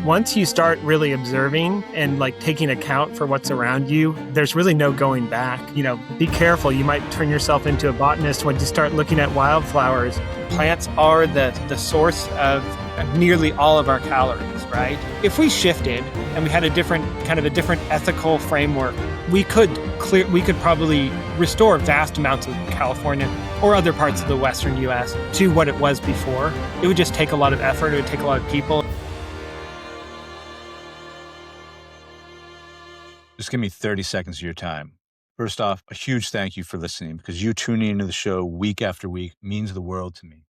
Once you start really observing and like taking account for what's around you, there's really no going back. Be careful. You might turn yourself into a botanist when you start looking at wildflowers. Plants are the source of nearly all of our calories, right? If we shifted and we had a different ethical framework, we could probably restore vast amounts of California or other parts of the Western US to what it was before. It would just take a lot of effort. It would take a lot of people. Just give me 30 seconds of your time. First off, a huge thank you for listening, because you tuning into the show week after week means the world to me.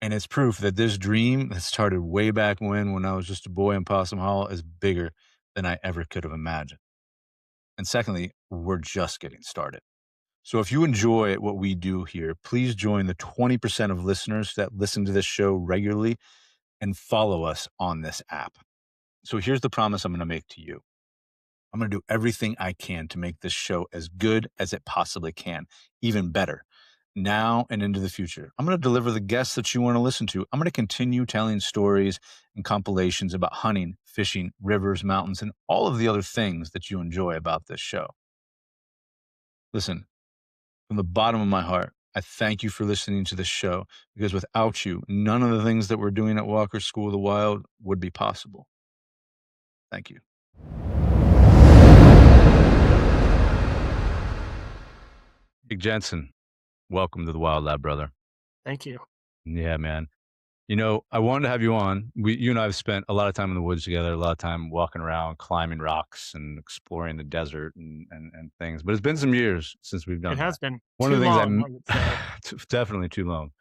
And it's proof that this dream that started way back when I was just a boy in Possum Hall is bigger than I ever could have imagined. And secondly, we're just getting started. So if you enjoy what we do here, please join the 20% of listeners that listen to this show regularly and follow us on this app. So here's the promise I'm going to make to you. I'm going to do everything I can to make this show as good as it possibly can, even better, now and into the future. I'm going to deliver the guests that you want to listen to. I'm going to continue telling stories and compilations about hunting, fishing, rivers, mountains, and all of the other things that you enjoy about this show. Listen, from the bottom of my heart, I thank you for listening to this show, because without you, none of the things that we're doing at Walker School of the Wild would be possible. Thank you. Big Jensen, welcome to the Wild Lab, brother. Thank you. Yeah, man. I wanted to have you on. You and I have spent a lot of time in the woods together, a lot of time walking around, climbing rocks and exploring the desert and things. But it's been some years since we've done It that. has been One too of the things long, I would say. definitely too long.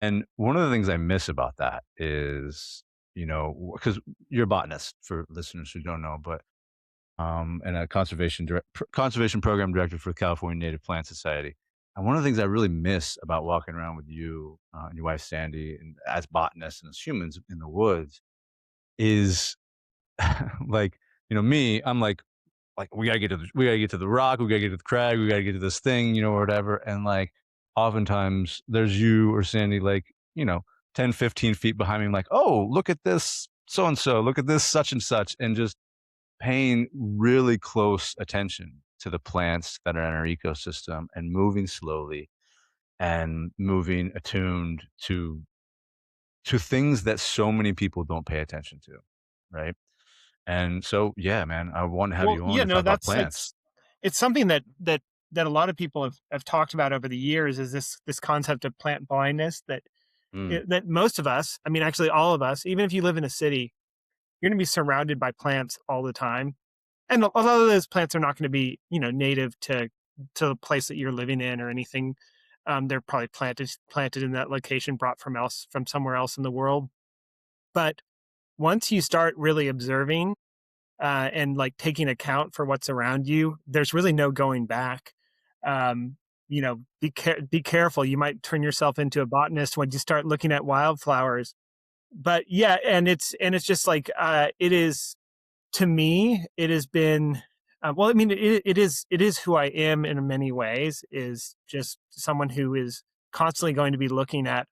And one of the things I miss about that is, because you're a botanist, for listeners who don't know, but and a conservation program director for the California Native Plant Society. And one of the things I really miss about walking around with you and your wife Sandy, and as botanists and as humans in the woods, is like, me. I'm like we gotta get to the rock, we gotta get to the crag, we gotta get to this thing, or whatever. And like, oftentimes there's you or Sandy, like, 10, 15 feet behind me. I'm like, oh, look at this so and so, look at this such and such, and just paying really close attention to the plants that are in our ecosystem and moving slowly and moving attuned to things that so many people don't pay attention to, right? And so, yeah, man, I want to have Well, you on yeah, to no, talk about plants. it's something that a lot of people have talked about over the years, is this concept of plant blindness Mm, that most of us, I mean, actually all of us, even if you live in a city, you're going to be surrounded by plants all the time. And a lot of those plants are not going to be, native to the place that you're living in or anything. They're probably planted in that location, brought from somewhere else in the world. But once you start really observing and like taking account for what's around you, there's really no going back. Um, be careful. You might turn yourself into a botanist when you start looking at wildflowers. But yeah, and it's just like it is, to me. It has been well. I mean, it is who I am in many ways. Is just someone who is constantly going to be looking at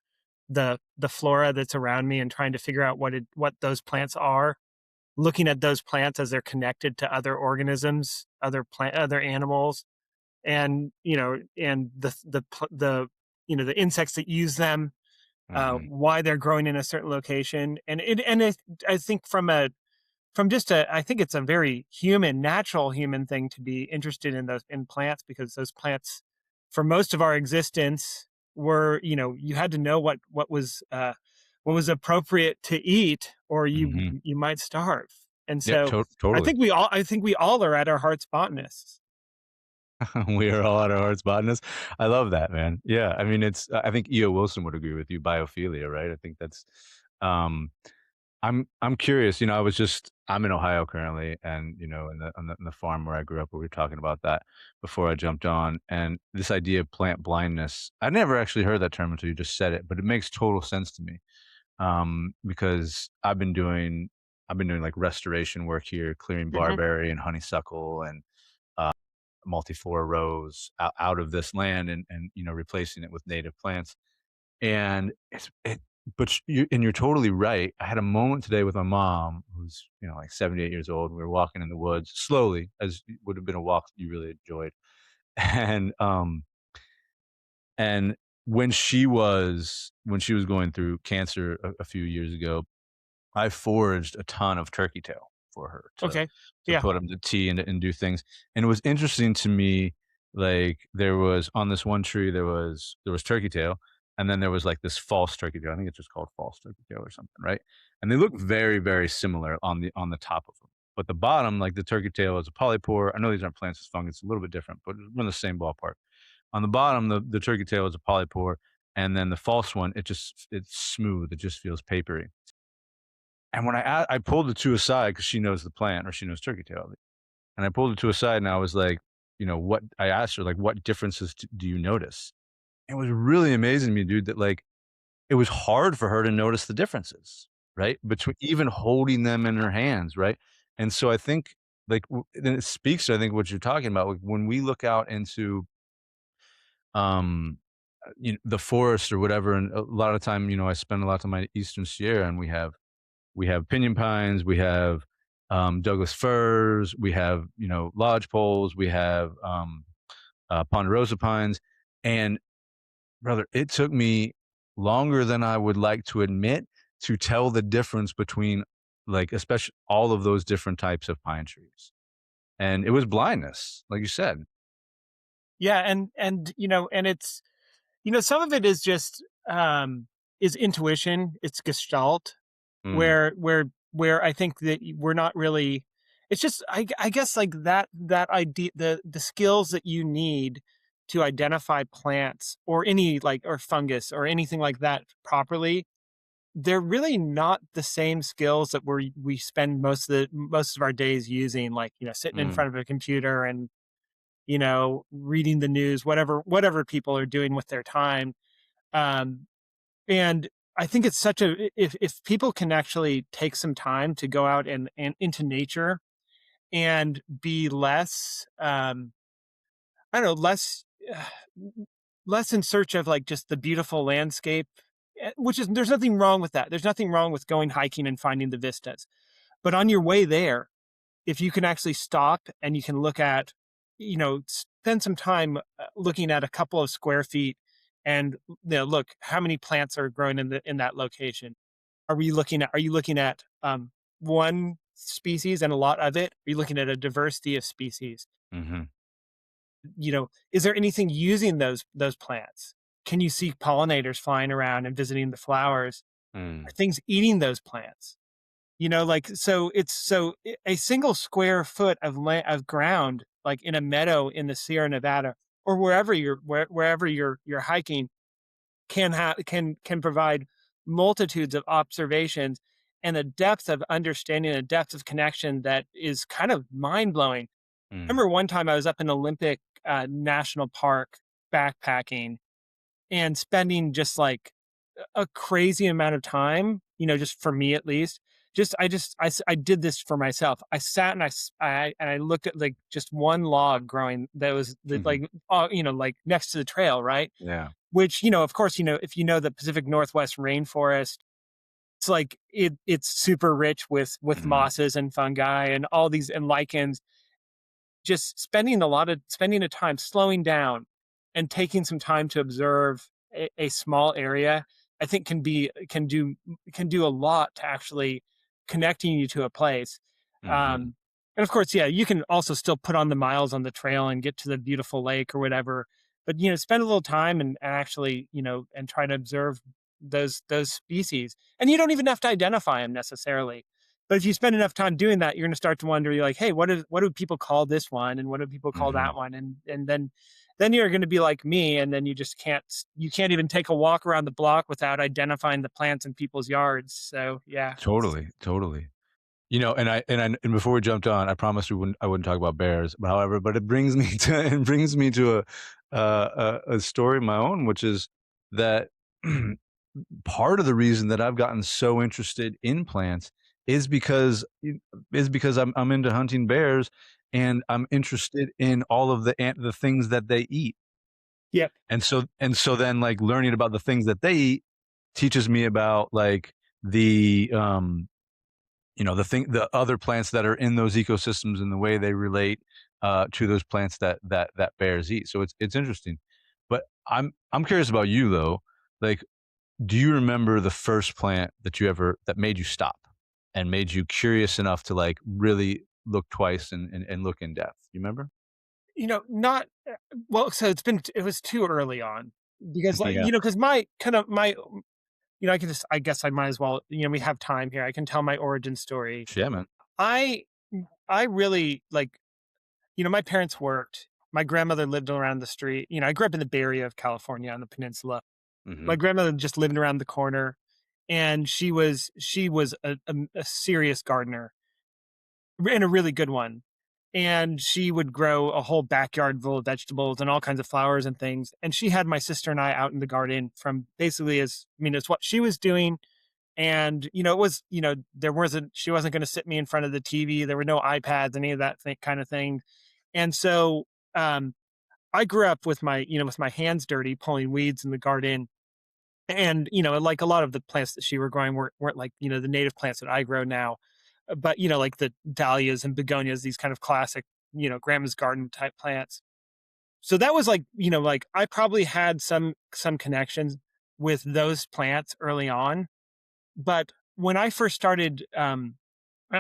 the flora that's around me and trying to figure out what those plants are, looking at those plants as they're connected to other organisms, other animals, and the insects that use them, mhm, why they're growing in a certain location. I think I think it's a very natural human thing to be interested in plants, because those plants, for most of our existence, were, you had to know what was appropriate to eat, or mhm. you might starve. And Yeah, so totally. I think we all are at our hearts botanists. We are all at our hearts botanists. I love that, man. Yeah, I mean, I think E.O. Wilson would agree with you, biophilia, right? I think that's, um, I'm curious. I'm in Ohio currently, and on the farm where I grew up, we were talking about that before I jumped on, and this idea of plant blindness. I never actually heard that term until you just said it, but it makes total sense to me. Because I've been doing like restoration work here, clearing Hmm. barberry and honeysuckle and multiflora rose out of this land, and replacing it with native plants. And but you're totally right. I had a moment today with my mom, who's, like 78 years old. We were walking in the woods slowly, as would have been a walk that you really enjoyed. And, and when she was going through cancer a few years ago, I foraged a ton of turkey tail for her to Okay. to Yeah. put them to tea and do things. And it was interesting to me, like, there was on this one tree, there was turkey tail, and then there was, like, this false turkey tail. I think it's just called false turkey tail or something, right? And they look very, very similar on the top of them. But the bottom, like, the turkey tail is a polypore. I know these aren't plants, it's fungus, it's a little bit different, but we're in the same ballpark. On the bottom, the turkey tail is a polypore, and then the false one, it's smooth, it just feels papery. And when I pulled the 2 aside because she knows the plant, or she knows turkey tail, and I pulled the 2 aside and I was like, what I asked her, like, "What differences do you notice?" It was really amazing to me, dude, that, like, it was hard for her to notice the differences, right? Between even holding them in her hands, right? And so I think, like, then it speaks to, I think, what you're talking about, like, when we look out into, um, the forest or whatever, and a lot of time, I spend a lot of time in Eastern Sierra, and we have pinyon pines, we have, Douglas firs, we have, lodge poles, we have, ponderosa pines, and brother, it took me longer than I would like to admit to tell the difference between, like, especially all of those different types of pine trees, and it was blindness, like you said. Yeah. And, and it's, some of it is just, is intuition. It's gestalt Mm, where I think that we're not really, it's just, I guess like that idea, the skills that you need to identify plants or any like, or fungus or anything like that properly, they're really not the same skills that we spend most of our days using, like, sitting in mm, front of a computer and, reading the news, whatever people are doing with their time. Um, and I think it's such a, if people can actually take some time to go out and into nature and be less, I don't know, less in search of like just the beautiful landscape, which is, there's nothing wrong with that. There's nothing wrong with going hiking and finding the vistas. But on your way there, if you can actually stop and you can look at, spend some time looking at a couple of square feet and, look how many plants are growing in that location. Are you looking at one species and a lot of it? Are you looking at a diversity of species? mhm, Is there anything using those plants? Can you see pollinators flying around and visiting the flowers? Are mm, things eating those plants? Like, so a single square foot of ground, like in a meadow in the Sierra Nevada or wherever you're hiking, can provide multitudes of observations and a depth of understanding, a depth of connection that is kind of mind blowing. I mm, remember one time I was up in Olympic National Park backpacking and spending just like a crazy amount of time, just for me at least. I did this for myself. I sat and I looked at like just one log growing that was mhm, like, like next to the trail, right? yeah, Which, of course, if you know the Pacific Northwest rainforest, it's like it's super rich with mhm, mosses and fungi and all these and lichens. Just spending a time slowing down and taking some time to observe a small area, I think can do a lot to actually connecting you to a place. mhm, Um, and of course, yeah, you can also still put on the miles on the trail and get to the beautiful lake or whatever. But spend a little time and actually, and try to observe those species. And you don't even have to identify them necessarily. But if you spend enough time doing that, you're going to start to wonder. You're like, hey, what do people call this one, and what do people call that mhm. one, and then you're going to be like me, and then you can't even take a walk around the block without identifying the plants in people's yards. So yeah, Totally, totally. And before we jumped on, I promised I wouldn't talk about bears, but however, but it brings me to a story of my own, which is that part of the reason that I've gotten so interested in plants is because I'm into hunting bears, and I'm interested in all of the things that they eat. yep, And so then, like, learning about the things that they eat, teaches me about like the the other plants that are in those ecosystems and the way they relate to those plants that bears eat. So it's interesting. But I'm curious about you though. Like, do you remember the first plant that made you stop and made you curious enough to like really look twice and look in depth? You remember? Not well, so it was too early on because, like, Yeah. because my kind of my I guess I might as well, we have time here. I can tell my origin story. Yeah, man. I I really like, my parents worked. My grandmother lived around the street. I grew up in the Bay Area of California on the peninsula. Hmm. My grandmother just lived around the corner, and she was a serious gardener and a really good one. And she would grow a whole backyard full of vegetables and all kinds of flowers and things. And she had my sister and I out in the garden from basically it's what she was doing. And, it was, she wasn't going to sit me in front of the TV. There were no iPads, any of that kind of thing. And so, um, I grew up with my hands dirty, pulling weeds in the garden. And, like a lot of the plants that she were growing weren't like, the native plants that I grow now. But, like the dahlias and begonias, these kind of classic, grandma's garden type plants. So that was like, like I probably had some connections with those plants early on. But when I first started, I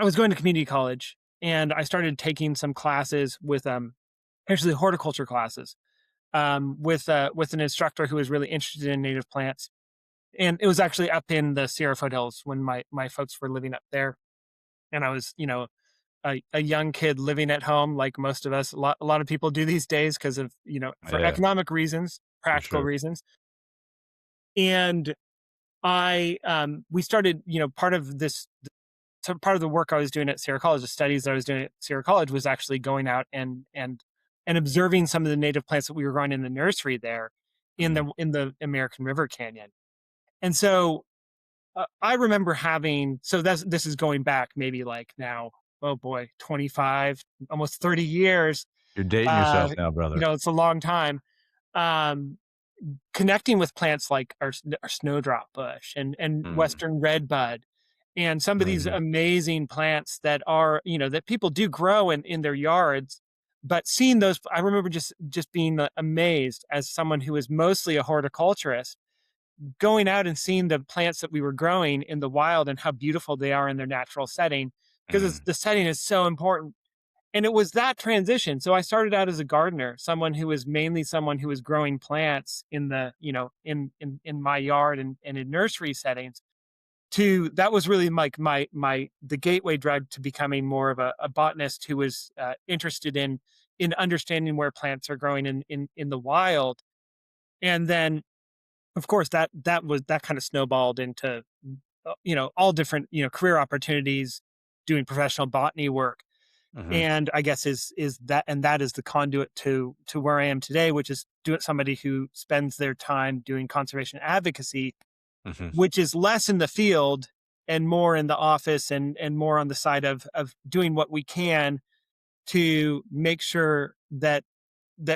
was going to community college and I started taking some classes with, actually horticulture classes, with an instructor who was really interested in native plants. And it was actually up in the Sierra foothills when my folks were living up there. And I was, a young kid living at home, like most of us. A lot of people do these days because of, for Yeah, economic reasons, for practical sure. reasons. And we started, so part of the work I was doing at Sierra College, the studies that I was doing at Sierra College, was actually going out and observing some of the native plants that we were growing in the nursery there Hmm. in the American River Canyon. And so I remember having, so this is going back maybe like now, oh boy, 25, almost 30 years. You're dating Uh, yourself now, brother. it's a long time. Um, Connecting with plants like our snowdrop bush and Mm-hmm. western redbud and some of these Hmm. amazing plants that are, that people do grow in their yards. But seeing those, I remember just being amazed as someone who is mostly a horticulturist, going out and seeing the plants that we were growing in the wild and how beautiful they are in their natural setting, because Hmm. the setting is so important. And it was that transition. So I started out as a gardener, someone who was mainly someone who was growing plants in the, in my yard and in nursery settings. To that was really like my the gateway drug to becoming more of a botanist who was interested in understanding where plants are growing in the wild. And then, of course, that kind of snowballed into all different, career opportunities, doing professional botany work. Hmm. And I guess that is the conduit to where I am today, which is somebody who spends their time doing conservation advocacy, Hmm. which is less in the field and more in the office and more on the side of doing what we can to make sure that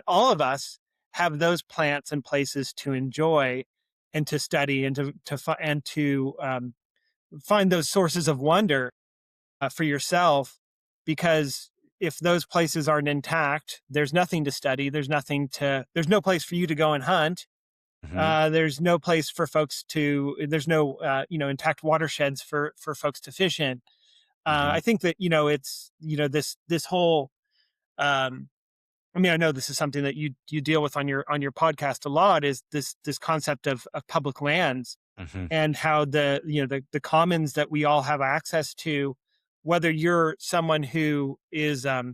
all of us have those plants and places to enjoy and to study and to find those sources of wonder for yourself. Because if those places aren't intact, there's nothing to study. There's no place for you to go and hunt. Hmm. There's no place for folks to. There's no intact watersheds for folks to fish in. Hmm. I think that it's this whole. Um, I mean, I know this is something that you deal with on your podcast a lot. Is this concept of public lands Hmm. and how the commons that we all have access to, whether you're someone who is a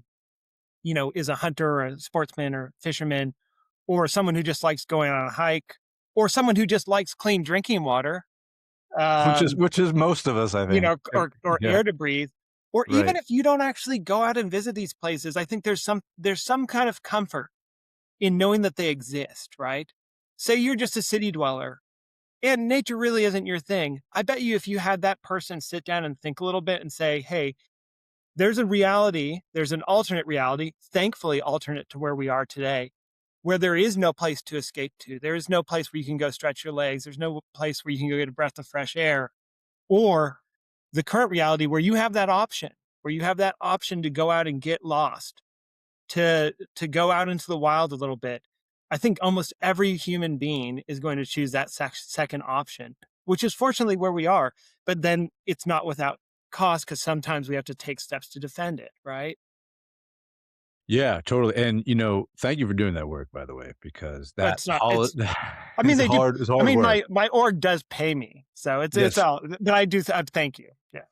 hunter or a sportsman or fisherman, or someone who just likes going on a hike, or someone who just likes clean drinking water, um, Which is most of us, I think. or Yeah. air to breathe, or even Right. if you don't actually go out and visit these places, I think there's some kind of comfort in knowing that they exist, right? Say you're just a city dweller and nature really isn't your thing. I bet you if you had that person sit down and think a little bit and say, hey, there's a reality, there's an alternate reality, thankfully alternate to where we are today, where there is no place to escape to. There is no place where you can go stretch your legs. There's no place where you can go get a breath of fresh air, or the current reality where you have that option, where you have that option to go out and get lost, to go out into the wild a little bit. I think almost every human being is going to choose that second option, which is fortunately where we are. But then it's not without cost, because sometimes we have to take steps to defend it, right? Yeah, totally, and, thank you for doing that work, by the way, because But that it's not. It's. I mean, is they do. hard is I hard mean, work. my org does pay me, so it's Yes. all. But I do. Thank you. Yeah.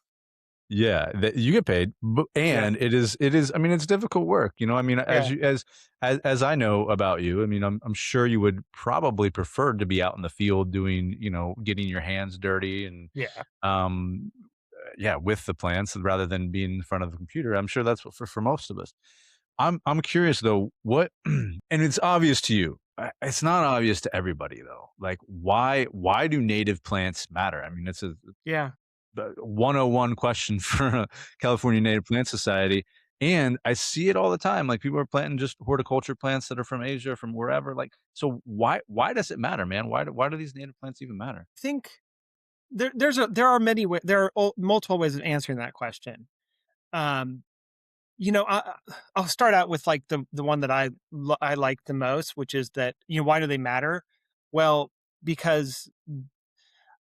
Yeah, that you get paid, Yeah. and it is I mean, it's difficult work, I mean, as Yeah. you as I know about you, I mean, I'm sure you would probably prefer to be out in the field doing, getting your hands dirty and, Yeah. um, yeah, with the plants rather than being in front of the computer. I'm sure that's what for most of us. I'm curious though, what and it's obvious to you. It's not obvious to everybody though. Like, why do native plants matter? I mean, it's a Yeah. the 101 question for a California Native Plant Society. And I see it all the time. Like, people are planting just horticulture plants that are from Asia, from wherever. Like, so why does it matter, man? Why do these native plants even matter? I think there are many there are multiple ways of answering that question. Um, I'll start out with like the one that I like the most, which is that, why do they matter? Well, because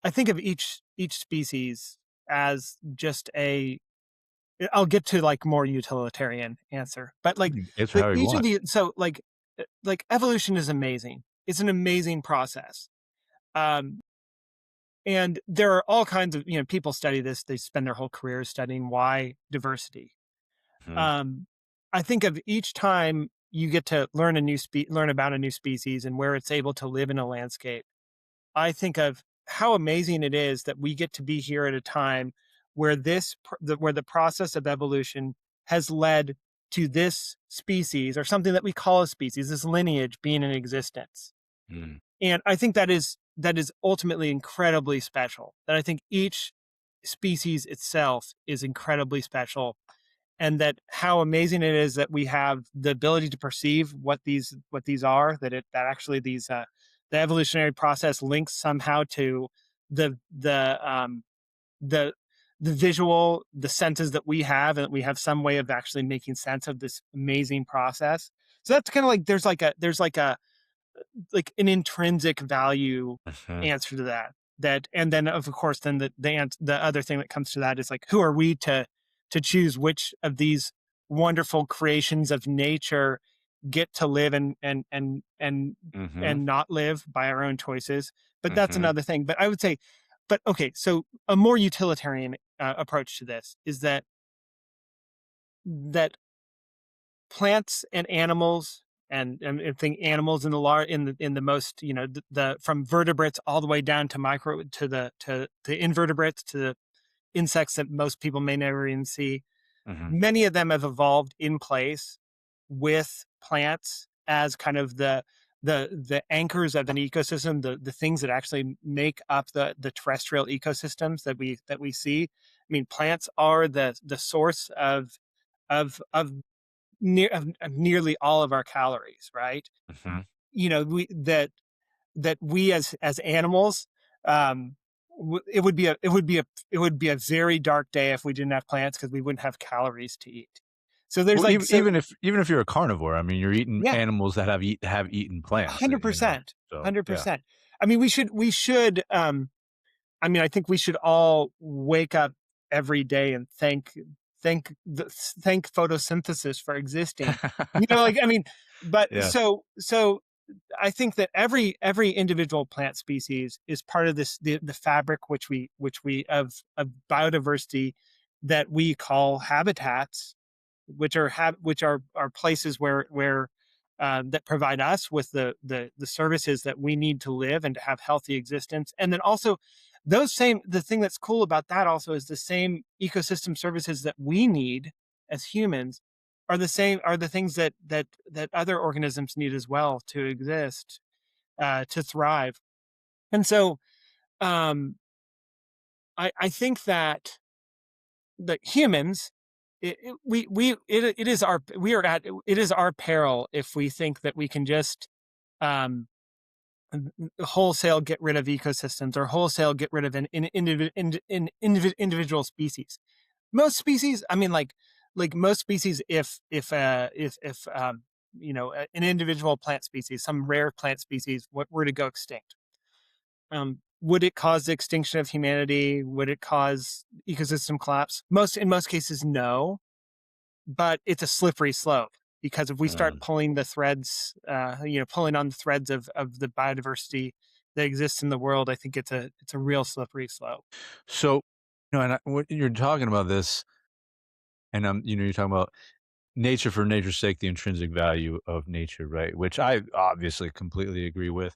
I think of each species as just a. I'll get to like more utilitarian answer, but like Answer however you each of want. the so like evolution is amazing. It's an amazing process. Um, and there are all kinds of, people study this. They spend their whole careers studying why diversity. Mhm, Um, I think of each time you get to learn about a new species and where it's able to live in a landscape. I think of how amazing it is that we get to be here at a time where where the process of evolution has led to this species, or something that we call a species, this lineage being in existence. mhm, And I think that is ultimately incredibly special. That I think each species itself is incredibly special, and that how amazing it is that we have the ability to perceive what these are, that actually the evolutionary process links somehow to the the the visual, the senses that we have, and that we have some way of actually making sense of this amazing process. So that's kind of like there's like an intrinsic value mhm, answer to that. And then of course then the other thing that comes to that is like, who are we to choose which of these wonderful creations of nature get to live mhm, and not live by our own choices. But that's mhm, another thing. But I would say, but okay, so a more utilitarian approach to this is that plants and animals, and I think animals in the most, the from vertebrates all the way down to micro to invertebrates, to the insects that most people may never even see. mhm, Many of them have evolved in place with plants as kind of the anchors of an ecosystem, the things that actually make up the terrestrial ecosystems that we see. I mean, plants are the source of of nearly all of our calories, right? mhm. We as animals, um, it would be a very dark day if we didn't have plants, because we wouldn't have calories to eat. So there's Well, like, so even if you're a carnivore, I mean, you're eating yeah, animals that have eaten plants, 100%, so, yeah. 100%. I mean, we should. I mean, I think we should all wake up every day and thank photosynthesis for existing. Like, I mean, but Yeah. so I think that every individual plant species is part of the fabric which we of biodiversity that we call habitats, which are places where that provide us with the services that we need to live and to have healthy existence. And then also the thing that's cool about that also is the same ecosystem services that we need as humans are the things that other organisms need as well to exist, to thrive. And so, um, I think that the humans, it is our peril if we think that we can just um, wholesale get rid of ecosystems or wholesale get rid of an individual species. Most species, I mean, like most species, if an individual plant species, some rare plant species, were to go extinct, would it cause the extinction of humanity? Would it cause ecosystem collapse? In most cases, no. But it's a slippery slope because if we start Mm. pulling the threads, pulling on the threads of the biodiversity that exists in the world, I think it's a real slippery slope. So, and when you're talking about this, and you're talking about nature for nature's sake, the intrinsic value of nature, right? Which I obviously completely agree with.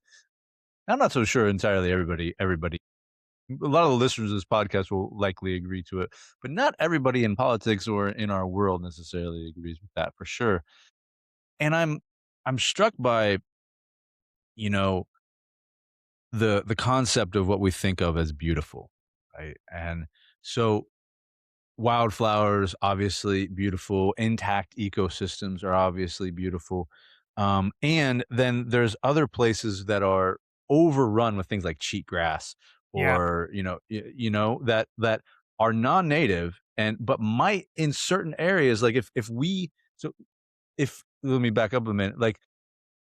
I'm not so sure entirely everybody a lot of the listeners of this podcast will likely agree to it, but not everybody in politics or in our world necessarily agrees with that for sure. And I'm struck by, you know, the concept of what we think of as beautiful, right? And so wildflowers, obviously beautiful, intact ecosystems are obviously beautiful. And then there's other places that are overrun with things like cheatgrass Yeah, or, that are non-native and but might in certain areas, like if we so if let me back up a minute, like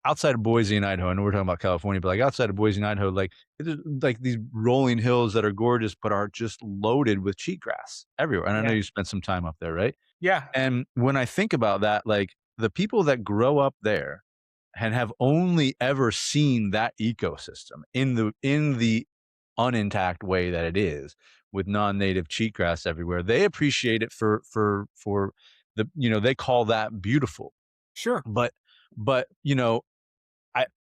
outside of Boise and Idaho, I know we're talking about California, but like outside of Boise and Idaho, like there's like these rolling hills that are gorgeous, but are just loaded with cheatgrass everywhere. And I know yeah, you spent some time up there, right? yeah, And when I think about that, like the people that grow up there and have only ever seen that ecosystem in the unintact way that it is with non-native cheatgrass everywhere, they appreciate it for they call that beautiful. sure. But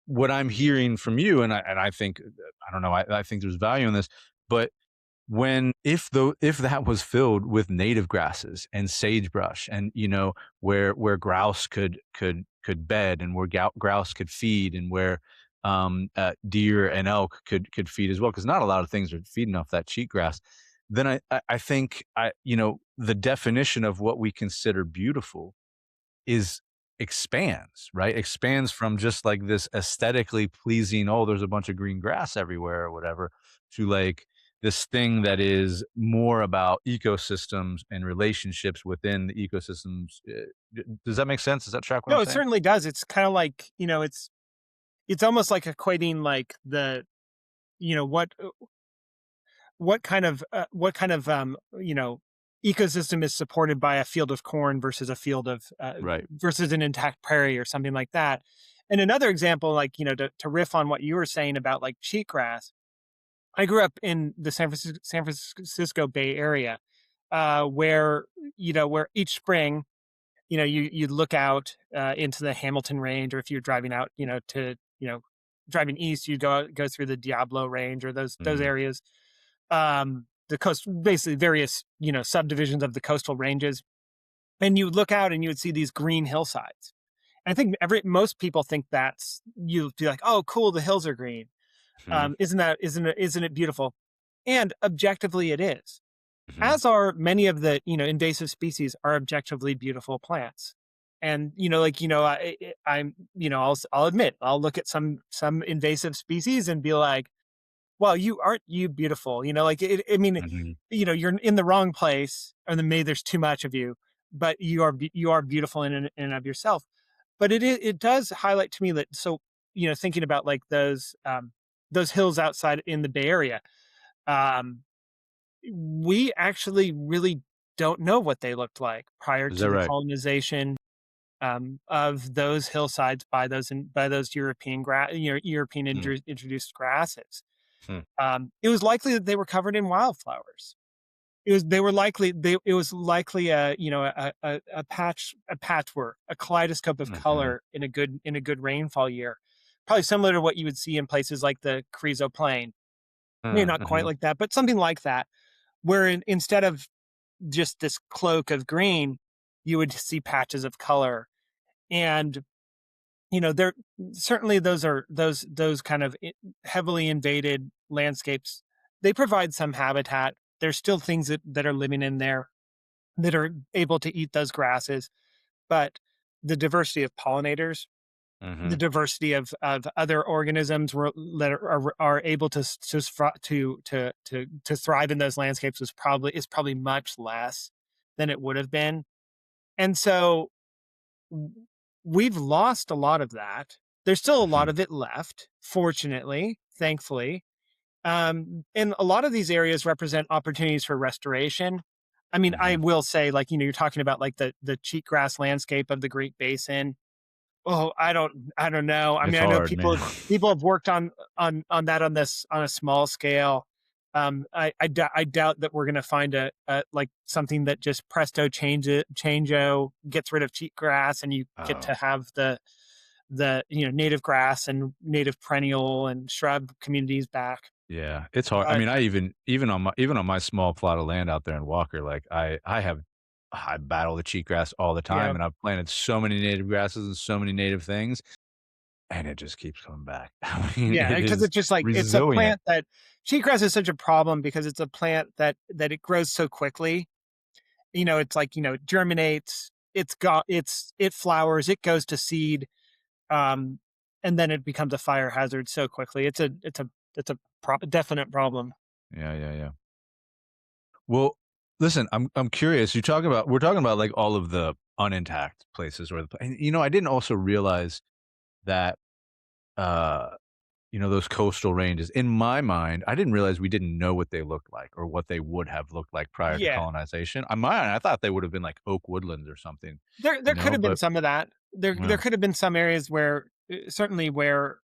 what I'm hearing from you, and I think I don't know, I think there's value in this, but if that was filled with native grasses and sagebrush, and where grouse could bed, and where grouse could feed, and where deer and elk could feed as well, because not a lot of things are feeding off that cheatgrass. Then I think the definition of what we consider beautiful is expands, right? Expands from just like this aesthetically pleasing, oh, there's a bunch of green grass everywhere or whatever, to like this thing that is more about ecosystems and relationships within the ecosystems. Does that make sense? Does that track what I'm No, it saying? certainly does. It's kind of like, it's almost like equating like you know what kind of ecosystem is supported by a field of corn versus a field of Right. versus an intact prairie or something like that. And another example, like, to riff on what you were saying about like cheatgrass, I grew up in the San Francisco Bay Area, where each spring, you look out into the Hamilton Range, or if you're driving out, driving east, you go through the Diablo Range or those Mm, areas, the coast, basically various subdivisions of the coastal ranges, and you would look out and you would see these green hillsides. And I think most people think that's, you'd be like, oh, cool, the hills are green. mhm, Isn't it beautiful? And objectively, it is. mhm, As are many of the invasive species are objectively beautiful plants. And I'll admit, I'll look at some invasive species and be like, well, you beautiful? I mean, mhm. you're in the wrong place, or then maybe there's too much of you, but you are beautiful in and of yourself. But it does highlight to me that, so thinking about like those hills outside in the Bay Area, um, we actually really don't know what they looked like prior Is to that the right? colonization of those hillsides by those European Hmm, introduced grasses. hmm, It was likely that they were covered in wildflowers. It was likely a patchwork, a kaleidoscope of mhm, color in a good rainfall year, probably similar to what you would see in places like the Carrizo Plain. Maybe not quite mhm, like that, but something like that, where instead of just this cloak of green, you would see patches of color. And there certainly, those kind of heavily invaded landscapes, they provide some habitat. There's still things that are living in there that are able to eat those grasses, but the diversity of pollinators, the Mhm. diversity of other organisms that are able to thrive in those landscapes is probably much less than it would have been. And so w- we've lost a lot of that. There's still a lot Mhm. of it left, fortunately, thankfully. And a lot of these areas represent opportunities for restoration. I mean, I Mhm. will say, like, you're talking about like the cheatgrass landscape of the Great Basin. Oh, I don't know. I It's mean, I know hard, people man. people have worked on that on a small scale. I doubt that we're going to find a like something that just presto changeo gets rid of cheatgrass, and you get Oh, to have the native grass and native perennial and shrub communities back. yeah, it's hard. I But mean, I even on my small plot of land out there in Walker, like, I battle the cheatgrass all the yeah, time, and I've planted so many native grasses and so many native things, and it just keeps coming back. I mean, yeah, it because is it's just like it's a resilient. plant that cheatgrass is such a problem because it's a plant that it grows so quickly. It's like, it germinates, it flowers, it goes to seed, um, and then it becomes a fire hazard so quickly. It's a definite problem. Yeah, yeah, yeah. Well, listen, I'm curious. We're talking about, like, all of the unintact places or and, I didn't also realize that, uh, those coastal ranges, in my mind, I didn't realize we didn't know what they looked like or what they would have looked like prior to Yeah, colonization. On my end, I thought they would have been like oak woodlands or something, there could have been but some of that. There yeah. could have been some areas where certainly where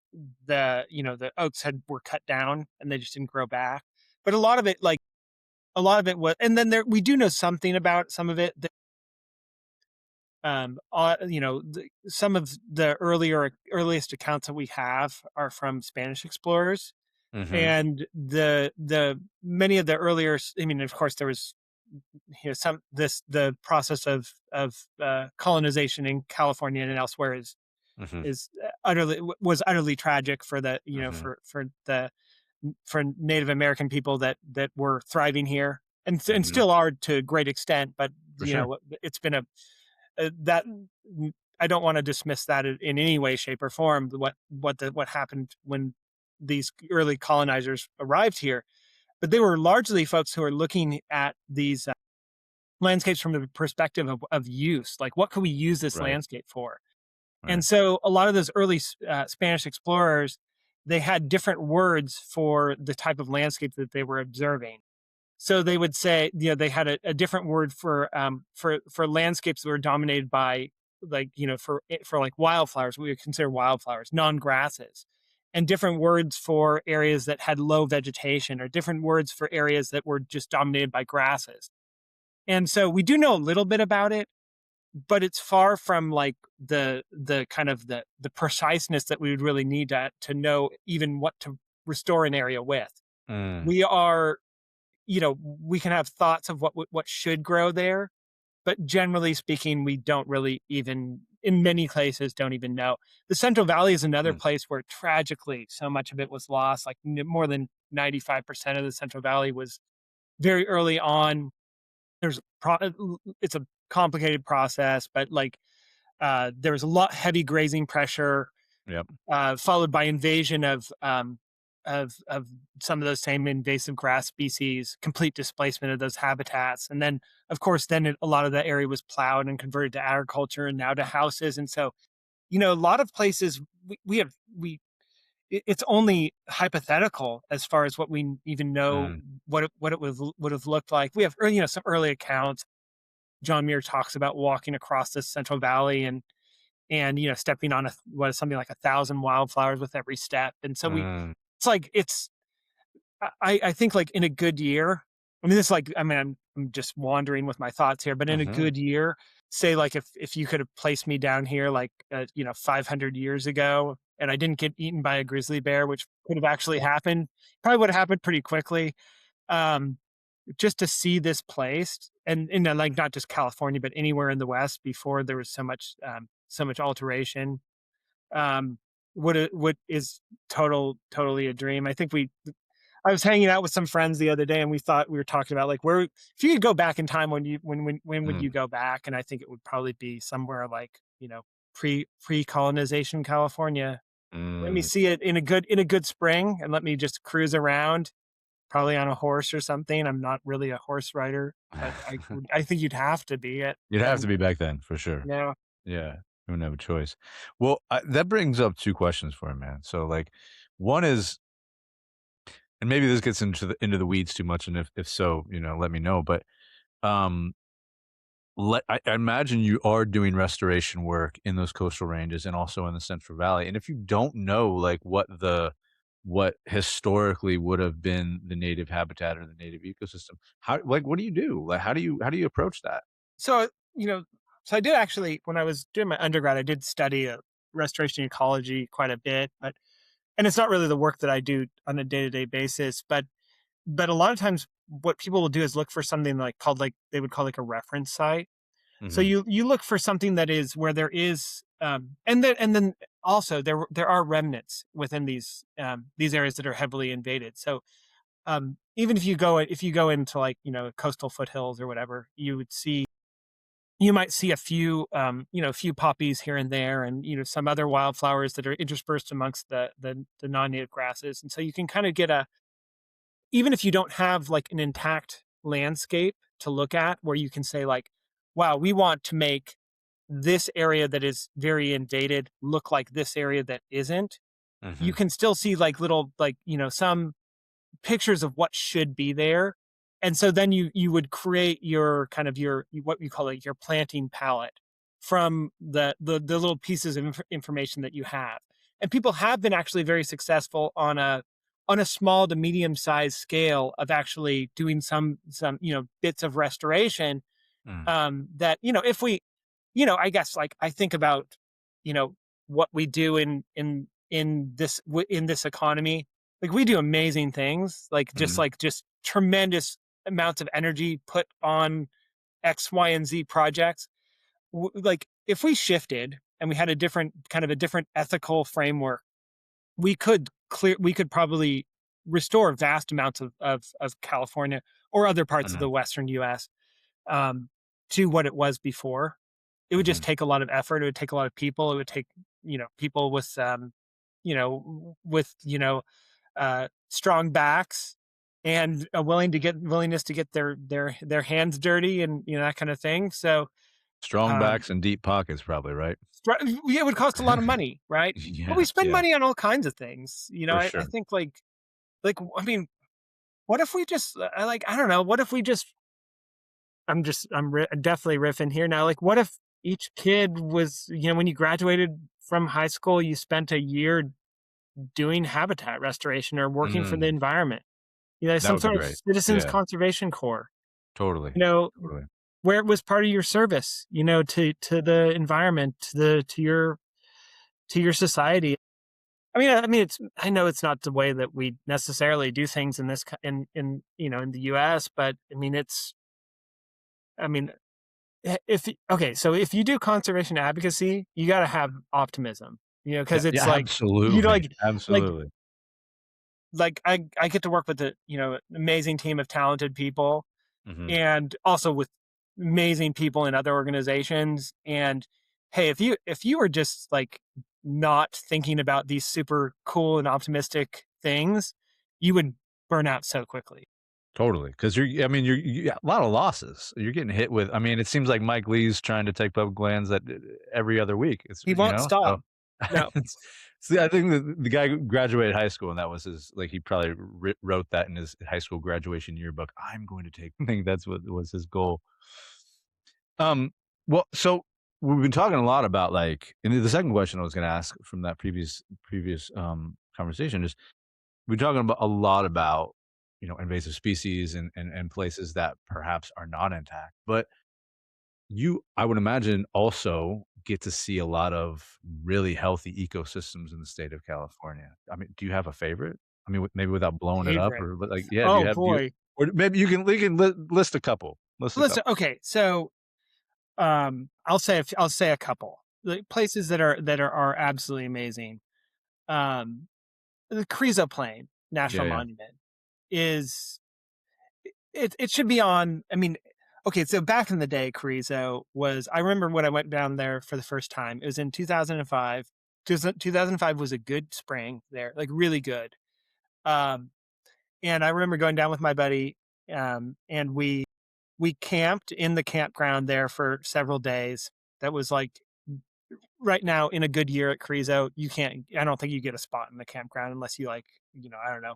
the oaks were cut down and they just didn't grow back. But a lot of it was, and then we do know something about some of it. Some of the earliest accounts that we have are from Spanish explorers, Mhm. and the many of the earlier, I mean, of course, there was some this the process of colonization in California and elsewhere Mhm. is utterly was utterly tragic for the Mhm. for Native American people that were thriving here, and Mhm. still are to a great extent. But For sure. it's been that I don't want to dismiss that in any way, shape, or form. What happened when these early colonizers arrived here, but they were largely folks who are looking at these landscapes from the perspective of use. Like, what can we use this Right. landscape for? And Right. so, a lot of those early Spanish explorers, they had different words for the type of landscape that they were observing. So they would say, they had a different word for landscapes that were dominated by, like, for like wildflowers, we would consider wildflowers, non-grasses, and different words for areas that had low vegetation, or different words for areas that were just dominated by grasses. And so we do know a little bit about it, but it's far from like the kind of the preciseness that we would really need to know even what to restore an area with. Mm. We are we can have thoughts of what should grow there, but generally speaking, we don't really even, in many places, don't even know. The Central Valley is another Mm. place where tragically so much of it was lost. Like more than 95% of the Central Valley was very early on. It's a complicated process, but like there was a lot heavy grazing pressure, Yep. followed by invasion of some of those same invasive grass species, complete displacement of those habitats, and then of course a lot of that area was plowed and converted to agriculture and now to houses. And so a lot of places we have we it's only hypothetical as far as what we even know Mm. what it would have looked like. We have some early accounts. John Muir talks about walking across the Central Valley and stepping on something like 1,000 wildflowers with every step. And so Mm. it's like I think like in a good year. I mean, this like I mean I'm just wandering with my thoughts here, but in a Mhm. good year, say like if you could have placed me down here like 500 years ago, and I didn't get eaten by a grizzly bear, which could have actually happened, probably would have happened pretty quickly. Um, just to see this place, and like not just California, but anywhere in the West before there was so much alteration. Um, what is totally a dream. I was hanging out with some friends the other day, and we were talking about like where if you could go back in time, when would Mm. you go back? And I think it would probably be somewhere like pre-colonization California. Let me Mm. see it in a good spring and let me just cruise around, probably on a horse or something. I'm not really a horse rider, but I think you'd have to be it. You'd have And to be back then for sure. yeah. Yeah, you wouldn't have a choice. Well, that brings up 2 questions for me, man. So, like, one is, and maybe this gets into the weeds too much, and if so, let me know. But um, I imagine you are doing restoration work in those coastal ranges and also in the Central Valley. And if you don't know, like, what historically would have been the native habitat or the native ecosystem, what do you do? Like, how do you approach that? So, so I did actually, when I was doing my undergrad, I did study restoration ecology quite a bit, and it's not really the work that I do on a day-to-day basis, but a lot of times what people will do is look for something like they would call like a reference site. So Mhm, you look for something that is where there is, and then also there are remnants within these areas that are heavily invaded. So even if you go into like coastal foothills or whatever, you might see a few poppies here and there, and some other wildflowers that are interspersed amongst the non-native grasses, and so you can kind of get a even if you don't have like an intact landscape to look at where you can say like, wow, we want to make this area that is very invaded look like this area that isn't. You mhm, can still see like little like some pictures of what should be there. And so then you would create your kind of what you call it your planting palette from the little pieces of information that you have. And people have been actually very successful on a small to medium sized scale of actually doing some bits of restoration, mm, that if we I guess like I think about you know what we do in this economy. Like we do amazing things, mhm, like just tremendous amounts of energy put on X, Y, and Z projects. Like if we shifted and we had a different ethical framework, we could probably restore vast amounts of California or other parts of mhm, the Western US, um, to what it was before. It would just mhm. take a lot of effort. It would take a lot of people. It would take, people with, with, strong backs and a willingness to get their hands dirty and, that kind of thing. So, Strong um, backs and deep pockets probably, right? yeah, it would cost a lot of money, right? But we Yeah, spend yeah, money on all kinds of things. for I sure. think I mean, what if we just, I don't know, what if we just definitely riffing here now. Like, what if each kid was, when you graduated from high school, you spent a year doing habitat restoration or working for the Mm, environment? that Some would be sort of great. citizens Yeah, conservation corps. totally, You know, totally. where it was part of your service, to the environment, to your society. I know it's not the way that we necessarily do things in this in the U.S., but I mean, so if you do conservation advocacy, you gotta have optimism, Yeah, because it's yeah, like, you know, absolutely, like absolutely. I get to work with an amazing team of talented people, Mhm, and also with amazing people in other organizations, and, hey, if you were just, like, not thinking about these super cool and optimistic things, you would burn out so quickly. totally. Because you're a lot of losses. You're getting hit with, it seems like Mike Lee's trying to take public lands every other week. He won't So stop. No. it's see, I think the guy who graduated high school, and that was his, like, he probably wrote that in his high school graduation yearbook. "I'm going to take" I think that's what was his goal. Um, well, so we've been talking a lot about, like, and the second question I was gonna ask from that previous conversation is, we're talking about a lot about, invasive species and places that perhaps are not intact, but I would imagine, also get to see a lot of really healthy ecosystems in the state of California. Do you have a favorite? Maybe without blowing it up, Favorite. or but, like, yeah, Oh, do you boy. or maybe you can list a couple. List a Listen, couple. okay, so I'll say a couple. The places that are absolutely amazing. The Carrizo Plain Yeah, National yeah. Monument is it should be on. I mean, Okay, so back in the day, Carrizo was, I remember when I went down there for the first time, it was in 2005. 2005 was a good spring there, like really good. Um, and I remember going down with my buddy, and we camped in the campground there for several days. That was like right now in a good year at Carrizo, you can't. I don't think you get a spot in the campground unless you like, I don't know,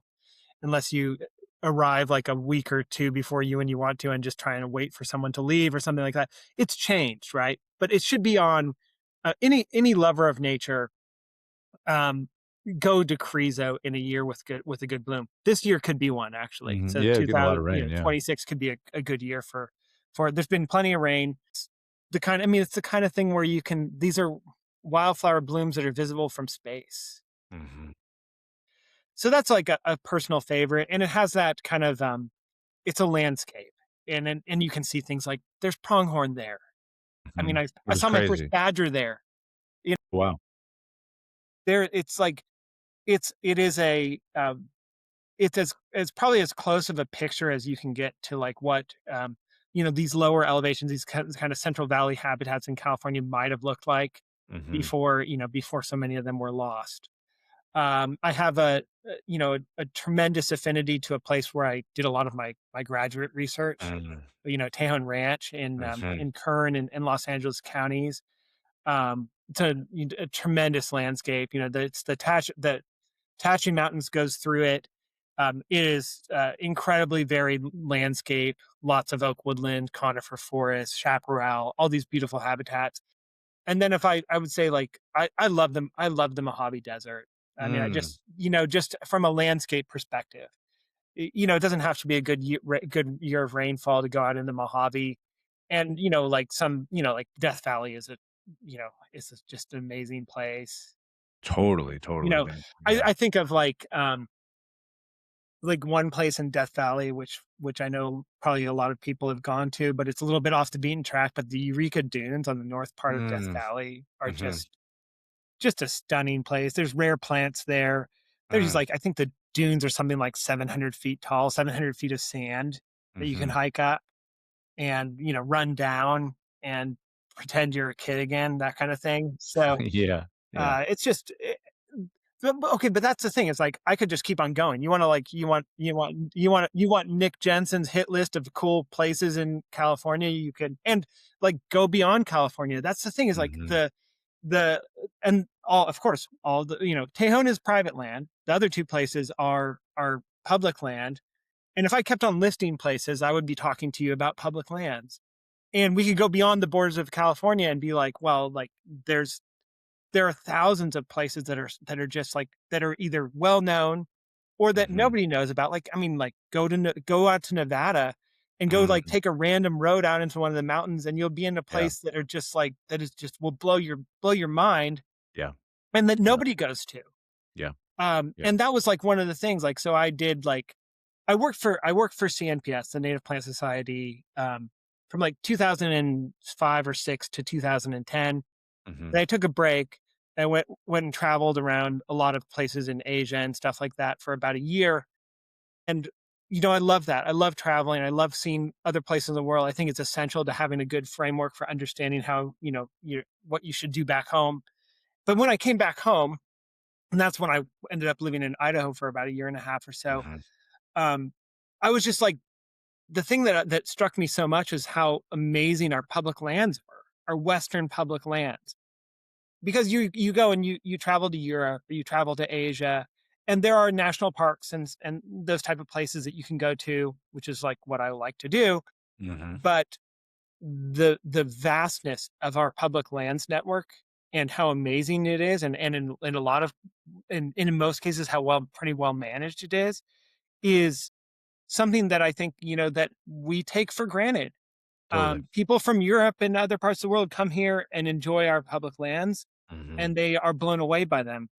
unless you arrive like a week or two before you want to and just trying to wait for someone to leave or something like that. It's changed, right? But it should be on any lover of nature. Um, Go to Carrizo in a year with a good bloom. This year could be one actually. So Yeah, getting a lot 2000, of rain. Yeah. 26 could be a good year for. There's been plenty of rain. I mean, it's the kind of thing where these are wildflower blooms that are visible from space. Hmm. So that's like a personal favorite, and it has that kind of it's a landscape, and you can see things like there's pronghorn there. I Hmm. mean, I It was saw my first crazy. badger there. You know, Wow. there it's like it is a it's as probably as close of a picture as you can get to like what these lower elevations, these kind of Central Valley habitats in California might have looked like Hmm. before so many of them were lost. I have a tremendous affinity to a place where I did a lot of my graduate research. Hmm. Tejon Ranch Hmm. in Kern and Los Angeles counties. It's a tremendous landscape. It's the Tachi Mountains goes through it. It is incredibly varied landscape. Lots of oak woodland, conifer forest, chaparral, all these beautiful habitats. And then if I would say like I love them. I love the Mojave Desert. I mean, I Mm. just just from a landscape perspective, it doesn't have to be a good year of rainfall to go out in the Mojave, and like like Death Valley is just an amazing place. Totally, You totally, know, man. I, Yeah. I think of like one place in Death Valley, which I know probably a lot of people have gone to, but it's a little bit off the beaten track. But the Eureka Dunes on the north part of Death Mm. Valley are Mhm. just a stunning place. There's rare plants there. There's Mm. like I think the dunes are something like 700 feet tall, 700 feet of sand that you can Mhm. hike up and run down and pretend you're a kid again, that kind of thing. So Yeah, yeah. it's just okay, but that's the thing. It's like I could just keep on going. You want to like you want Nick Jensen's hit list of cool places in California. You could and like go beyond California. That's the thing. Is like Mhm. the and all of course all the Tejon is private land. The other two places are public land. And if I kept on listing places, I would be talking to you about public lands. And we could go beyond the borders of California and be like, well, like there's there are thousands of places that are just like that are either well known or that Mhm. nobody knows about. Like, I mean, like go out to Nevada and go like Mm. take a random road out into one of the mountains and you'll be in a Yeah, place that are just like that is just will blow your mind yeah, and that yeah, nobody goes to. yeah, yeah. And that was like one of the things. Like, so I did like I worked for CNPS, the Native Plant Society, from like 2005 or six to 2010. Mhm. Then I took a break. I went and traveled around a lot of places in Asia and stuff like that for about a year. And I love that. I love traveling. I love seeing other places in the world. I think it's essential to having a good framework for understanding how, what you should do back home. But when I came back home, and that's when I ended up living in Idaho for about a year and a half or so. Mhm. Um, I was just like the thing that struck me so much is how amazing our public lands were, our Western public lands. Because you go and you travel to Europe, or you travel to Asia, and there are national parks and those type of places that you can go to, which is like what I like to do. Mhm. But the vastness of our public lands network and how amazing it is, and in a lot of in most cases how pretty well managed it is something that I think that we take for granted. Totally. People from Europe and other parts of the world come here and enjoy our public lands, Mhm. and they are blown away by them,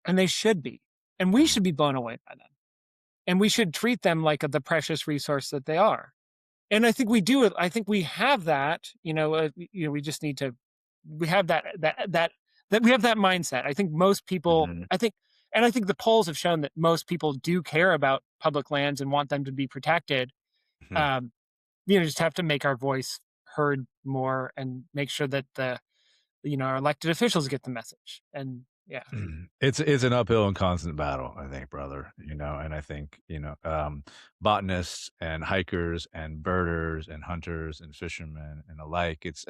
and they should be, and we Mhm. should be blown away by them, and we should treat them like the precious resource that they are. And I think we do it. I think we have that. We just need to. We have that we have that mindset. I think most people. Mhm. I think the polls have shown that most people do care about public lands and want them to be protected. Mhm. Um, just have to make our voice heard more and make sure that our elected officials get the message. And yeah. It's an uphill and constant battle, I think, brother, and I think, botanists and hikers and birders and hunters and fishermen and alike, it's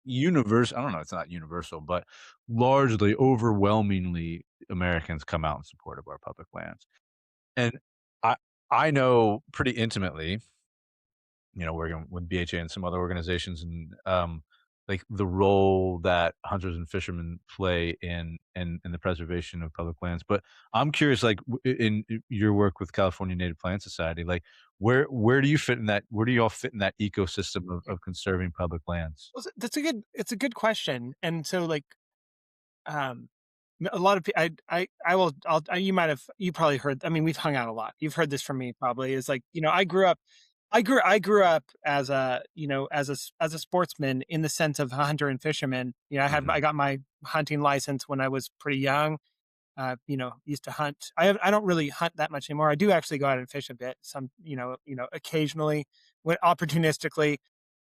universal. I don't know, it's not universal, but largely, overwhelmingly, Americans come out in support of our public lands. And I I know pretty intimately, working with BHA and some other organizations and, like, the role that hunters and fishermen play in the preservation of public lands, but I'm curious, like, in your work with California Native Plant Society, like, where do you fit in that where do you all fit in that ecosystem of conserving public lands? Well, it's a good question. And so, like, um a lot of I will you probably heard, I mean, we've hung out a lot. You've heard this from me probably, is like, I grew up as a sportsman, in the sense of a hunter and fisherman. I Mhm, got my hunting license when I was pretty young. Used to hunt. I don't really hunt that much anymore. I do actually go out and fish a bit, occasionally, when opportunistically.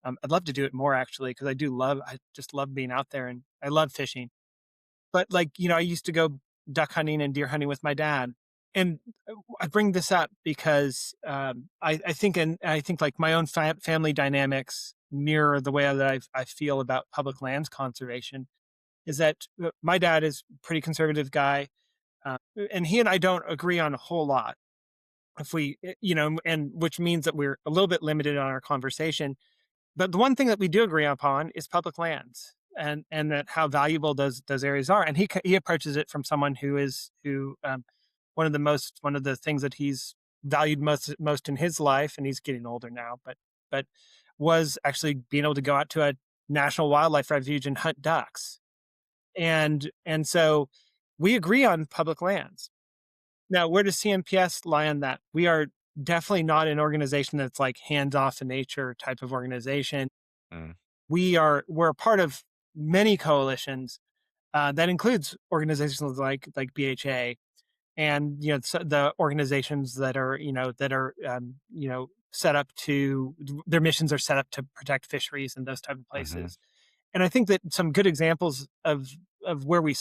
I'd love to do it more, actually, because I just love being out there, and I love fishing. But, like, I used to go duck hunting and deer hunting with my dad. And I bring this up because I think, like, my own family dynamics mirror the way that I feel about public lands conservation. Is that my dad is a pretty conservative guy, and he and I don't agree on a whole lot. If we, and which means that we're a little bit limited on our conversation. But the one thing that we do agree upon is public lands, and that how valuable those areas are. And he approaches it from someone who one of the things that he's valued most in his life, and he's getting older now, but was actually being able to go out to a national wildlife refuge and hunt ducks. And so we agree on public lands. Now, where does CNPS lie on that? We are definitely not an organization that's like hands off in nature type of organization. mm, We're a part of many coalitions, that includes organizations like BHA, and the organizations that are set up to their missions are set up to protect fisheries and those type of mhm, places. And I think that some good examples of where we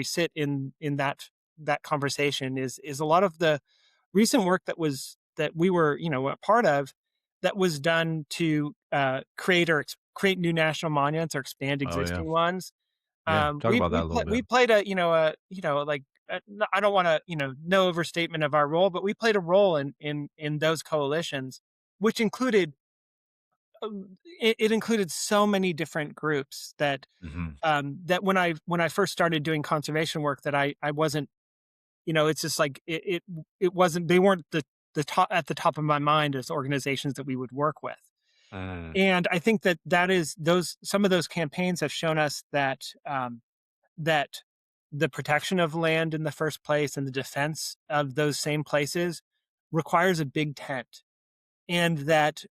sit in that conversation is a lot of the recent work that we were a part of, that was done to create new national monuments or expand oh, yeah. existing ones. Yeah, talk about that a little bit. We played I don't want to, no overstatement of our role, but we played a role in those coalitions, which included it included so many different groups Mhm, that when I first started doing conservation work, that I wasn't, it's just like it wasn't, they weren't the top at the top of my mind as organizations that we would work with. mm, And I think that is those some of those campaigns have shown us that the protection of land in the first place and the defense of those same places requires a big tent, and that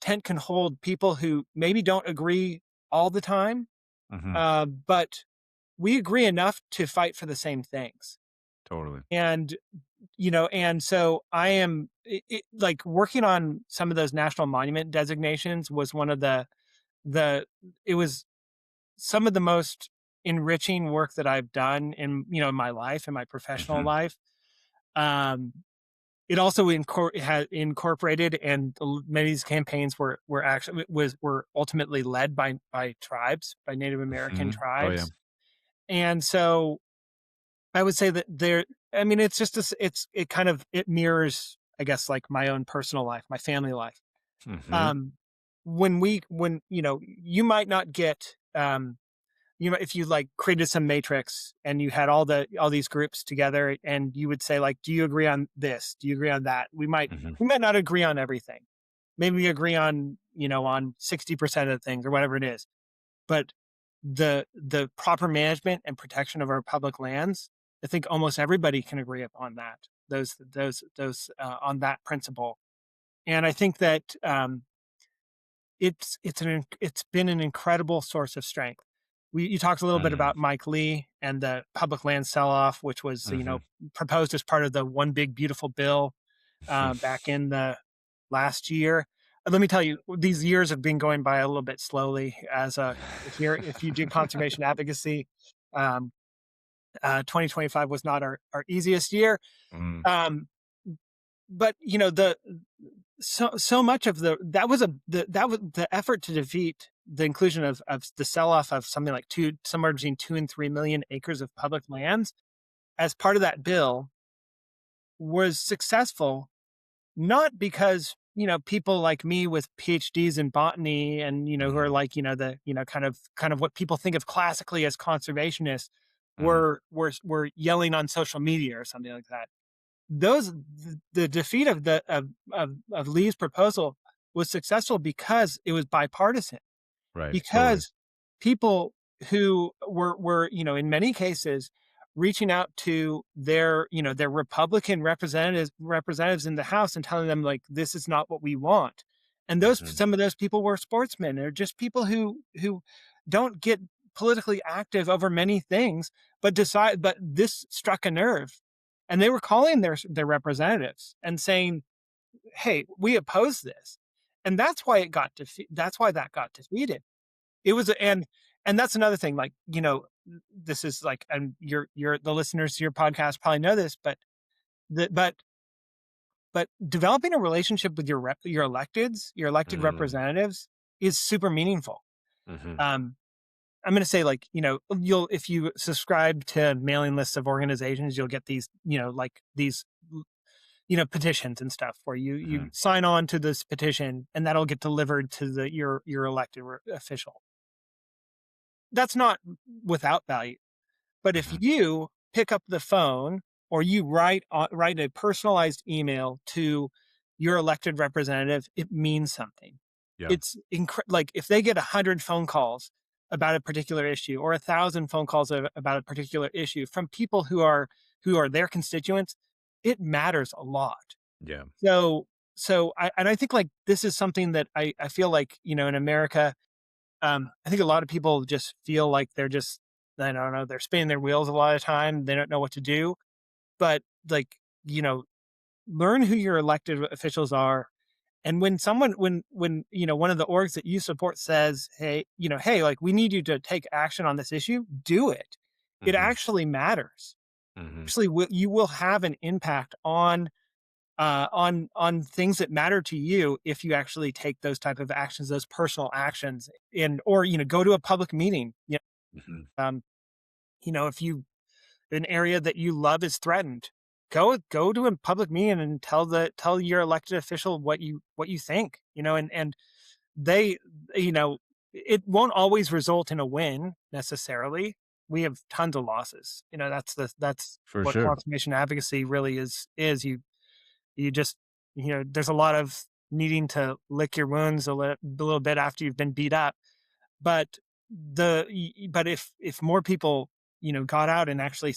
tent can hold people who maybe don't agree all the time, mhm, but we agree enough to fight for the same things. totally. And so I am like, working on some of those national monument designations was one of the it was some of the most enriching work that I've done in my life, in my professional Mhm, life. Um, it also had incorporated, and many of these campaigns were ultimately led by tribes, by Native American mhm, oh, yeah. tribes. And so I would say that I mean, it's just this, it kind of, it mirrors, I guess, like my own personal life, my family life. Mhm, Um, when you might not get, if you like created some matrix and you had all these groups together, and you would say, like, do you agree on this? Do you agree on that? mhm, We might not agree on everything. Maybe we agree on 60% of the things, or whatever it is. But the proper management and protection of our public lands, I think almost everybody can agree upon that. Those on that principle. And I think that it's been an incredible source of strength. You talked a little bit mm, about Mike Lee and the public land sell off, which was mhm, proposed as part of the One Big Beautiful Bill, mhm, back in the last year. let me tell you, these years have been going by a little bit slowly as if you do conservation advocacy. Um, 2025 was not our easiest year. Mm, Um, but so much of that was the effort to defeat the inclusion of the sell off of something like somewhere between 2 and 3 million acres of public lands as part of that bill was successful, not because people like me with PhDs in botany and who are mhm, like the kind of what people think of classically as conservationists mhm, were yelling on social media or something like that. The defeat of Lee's proposal was successful because it was bipartisan, right, totally. because people who were in many cases reaching out to their Republican representatives in the House and telling them like this is not what we want. And those Mhm, some of those people were sportsmen or just people who don't get politically active over many things, but this struck a nerve. And they were calling their representatives and saying, "Hey, we oppose this." And that's why that got defeated. It was and that's another thing, like, this is like, and you're the listeners to your podcast probably know this, the but developing a relationship with your your elected mm, representatives is super meaningful. mhm, Um, I'm gonna say, like, you'll if you subscribe to mailing lists of organizations, you'll get these, like these petitions and stuff where you mhm, sign on to this petition and that'll get delivered to your elected official. That's not without value. But if mhm, you pick up the phone or you write a personalized email to your elected representative, it means something. yeah, Like if they get 100 phone calls about a particular issue or 1,000 phone calls about a particular issue from people who are their constituents, it matters a lot. yeah, So I think like this is something that I feel like in America, I think a lot of people just feel like they're just, I don't know, they're spinning their wheels a lot of time. They don't know what to do. But like, you know, learn who your elected officials are. And when one of the orgs that you support says, hey, like we need you to take action on this issue, do it. It mhm, actually matters. mhm, Actually, you will have an impact on things that matter to you if you actually take those type of actions, those personal actions, and or go to a public meeting. mhm. If an area that you love is threatened, go to a public meeting and tell your elected official what you think. And they you know it won't always result in a win necessarily. We have tons of losses. That's For what sure. conservation advocacy really is. You just there's a lot of needing to lick your wounds a little bit after you've been beat up. But but if more people got out and actually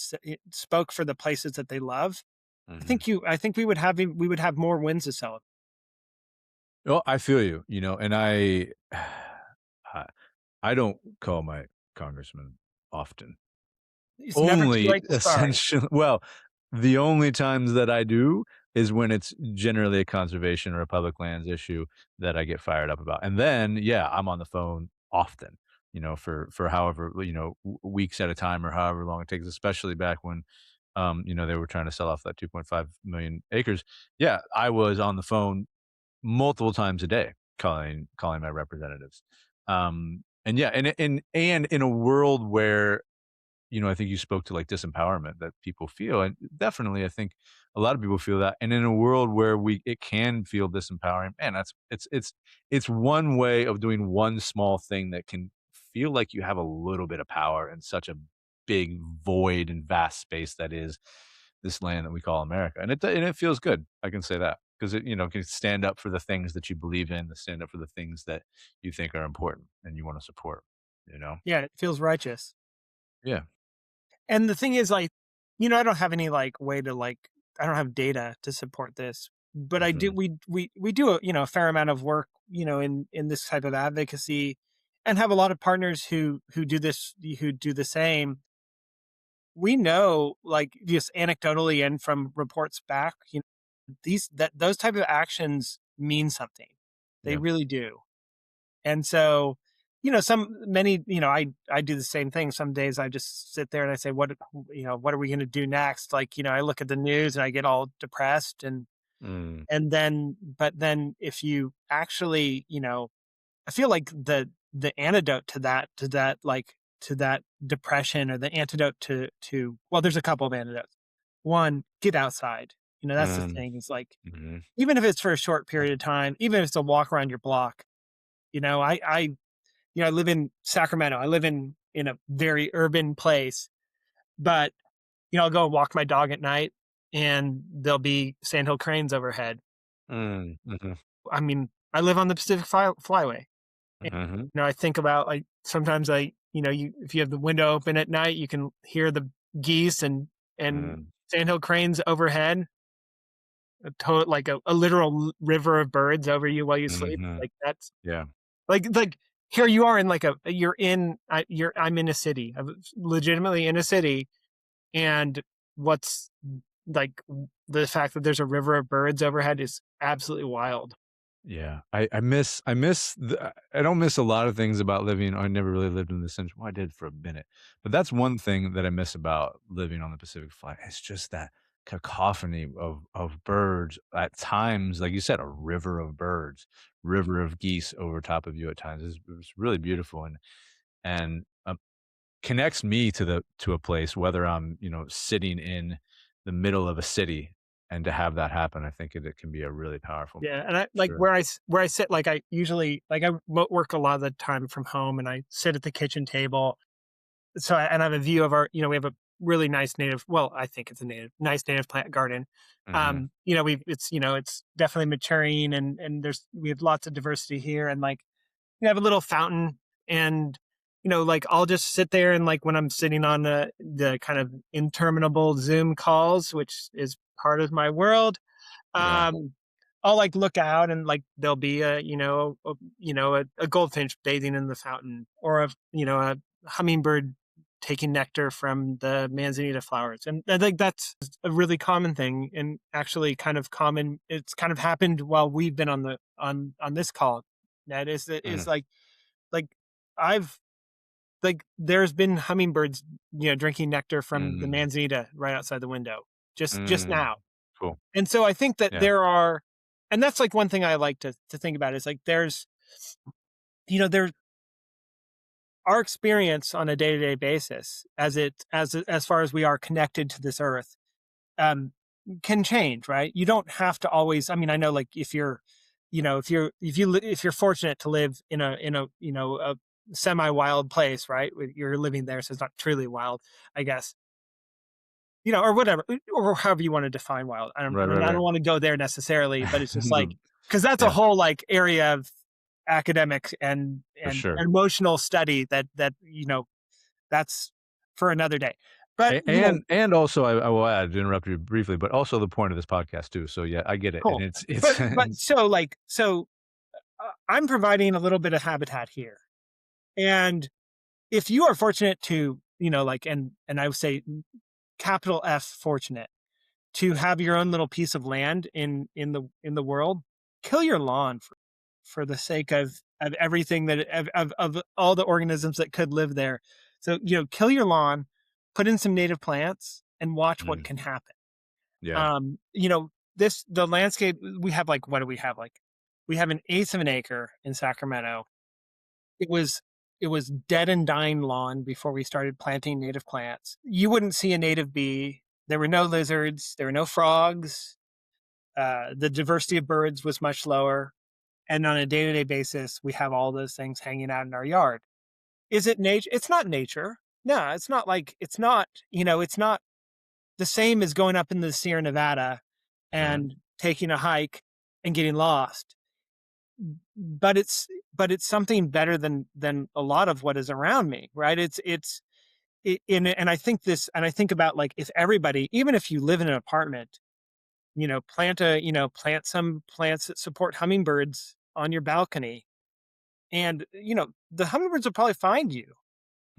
spoke for the places that they love, Mhm. I think we would have more wins to celebrate. Well, I feel you, and I I don't call my congressman often. It's never too Only late to start. essentially well, the only times that I do is when it's generally a conservation or a public lands issue that I get fired up about, and then, yeah, I'm on the phone often, for however, weeks at a time or however long it takes, especially back when, they were trying to sell off that 2.5 million acres. Yeah, I was on the phone multiple times a day calling my representatives. And yeah, and in a world where I think you spoke to like disempowerment that people feel, and definitely, I think a lot of people feel that. And in a world where it can feel disempowering, man, it's one way of doing one small thing that can feel like you have a little bit of power in such a big void and vast space that is this land that we call America, and it feels good. I can say that because it can stand up for the things that you believe in, to stand up for the things that you think are important and you want to support. You know, Yeah, it feels righteous. yeah. And the thing is, like, I don't have any like way to like, I don't have data to support this, but I do. Hmm. We do a fair amount of work, in this type of advocacy, and have a lot of partners who do this, who do the same. We know, like, just anecdotally and from reports back, those type of actions mean something. They Yeah. really do. And so, I do the same thing. Some days I just sit there and I say, what are we going to do next? Like, I look at the news and I get all depressed Mm, but then if you actually, I feel like the antidote to that depression, or the antidote well, there's a couple of antidotes. One, get outside. That's the mm, thing, is like, mhm, even if it's for a short period of time, even if it's a walk around your block, I live in Sacramento. I live in a very urban place, but I'll go and walk my dog at night, and there'll be sandhill cranes overhead. mm, mhm, I mean, I live on the Pacific Flyway. And, mhm, I think about, like, sometimes if you have the window open at night, you can hear the geese and mm, sandhill cranes overhead, like a literal river of birds over you while you sleep. mhm. Like, that's Yeah. like here you are in like a you're in you're I'm in a city. I'm legitimately in a city, and what's like the fact that there's a river of birds overhead is absolutely wild. Yeah, I miss I don't miss a lot of things about living. I never really lived in the central. Well, I did for a minute, but that's one thing that I miss about living on the Pacific Fly. It's just that cacophony of birds at times, like you said, a river of birds, river of geese over top of you at times. It's really beautiful and connects me to a place, whether I'm sitting in the middle of a city, and to have that happen, I think it can be a really powerful. Yeah, and I like Sure. where I sit. Like, I usually, like, work a lot of the time from home, and I sit at the kitchen table. And I have a view of we have a really nice native. Well, I think it's a nice native plant garden. Hmm. It's definitely maturing, and we have lots of diversity here, and like, you have a little fountain, and like, I'll just sit there, and like, when I'm sitting on the kind of interminable Zoom calls, which is part of my world, Yeah. um, I'll like look out, and like, there'll be a goldfinch bathing in the fountain, or a hummingbird taking nectar from the manzanita flowers. And I think that's a really common thing, and actually kind of common. It's kind of happened while we've been on this call. That is Mhm. like I've like there's been hummingbirds, drinking nectar from the Mm, manzanita right outside the window just mm, now. cool. And so I think that Yeah. and that's like one thing I like to think about, is like, there's our experience on a day to day basis, as far as we are connected to this earth, um, can change, right? You don't have to always. I mean, I know, like, if you're fortunate to live in a semi wild place, right? You're living there, so it's not truly wild, I guess. Or whatever, or however you want to define wild. Right, I right, don't right. want to go there necessarily, but it's just like, The because that's a yeah, whole, like, area of academic and for sure. emotional study that's for another day. But And also I will add, to interrupt you briefly, but also the point of this podcast too. So yeah, I get it. And cool. it's But I'm providing a little bit of habitat here, and if you are fortunate to, like, and I would say capital F fortunate, to have your own little piece of land in the world, kill your lawn for the sake of everything of all the organisms that could live there. So, kill your lawn, put in some native plants, and watch what mm, can happen. yeah. The landscape we have, like, what do we have? Like, we have an eighth of an acre in Sacramento. It was dead and dying lawn before we started planting native plants. You wouldn't see a native bee. There were no lizards. There were no frogs. The diversity of birds was much lower. And on a day to day basis, we have all those things hanging out in our yard. Is it nature? It's not nature. No, it's not like, it's not the same as going up in the Sierra Nevada Right. and taking a hike and getting lost. But it's something better than a lot of what is around me, right? And I think about, like, if everybody, even if you live in an apartment, plant some plants that support hummingbirds on your balcony, and the hummingbirds will probably find you,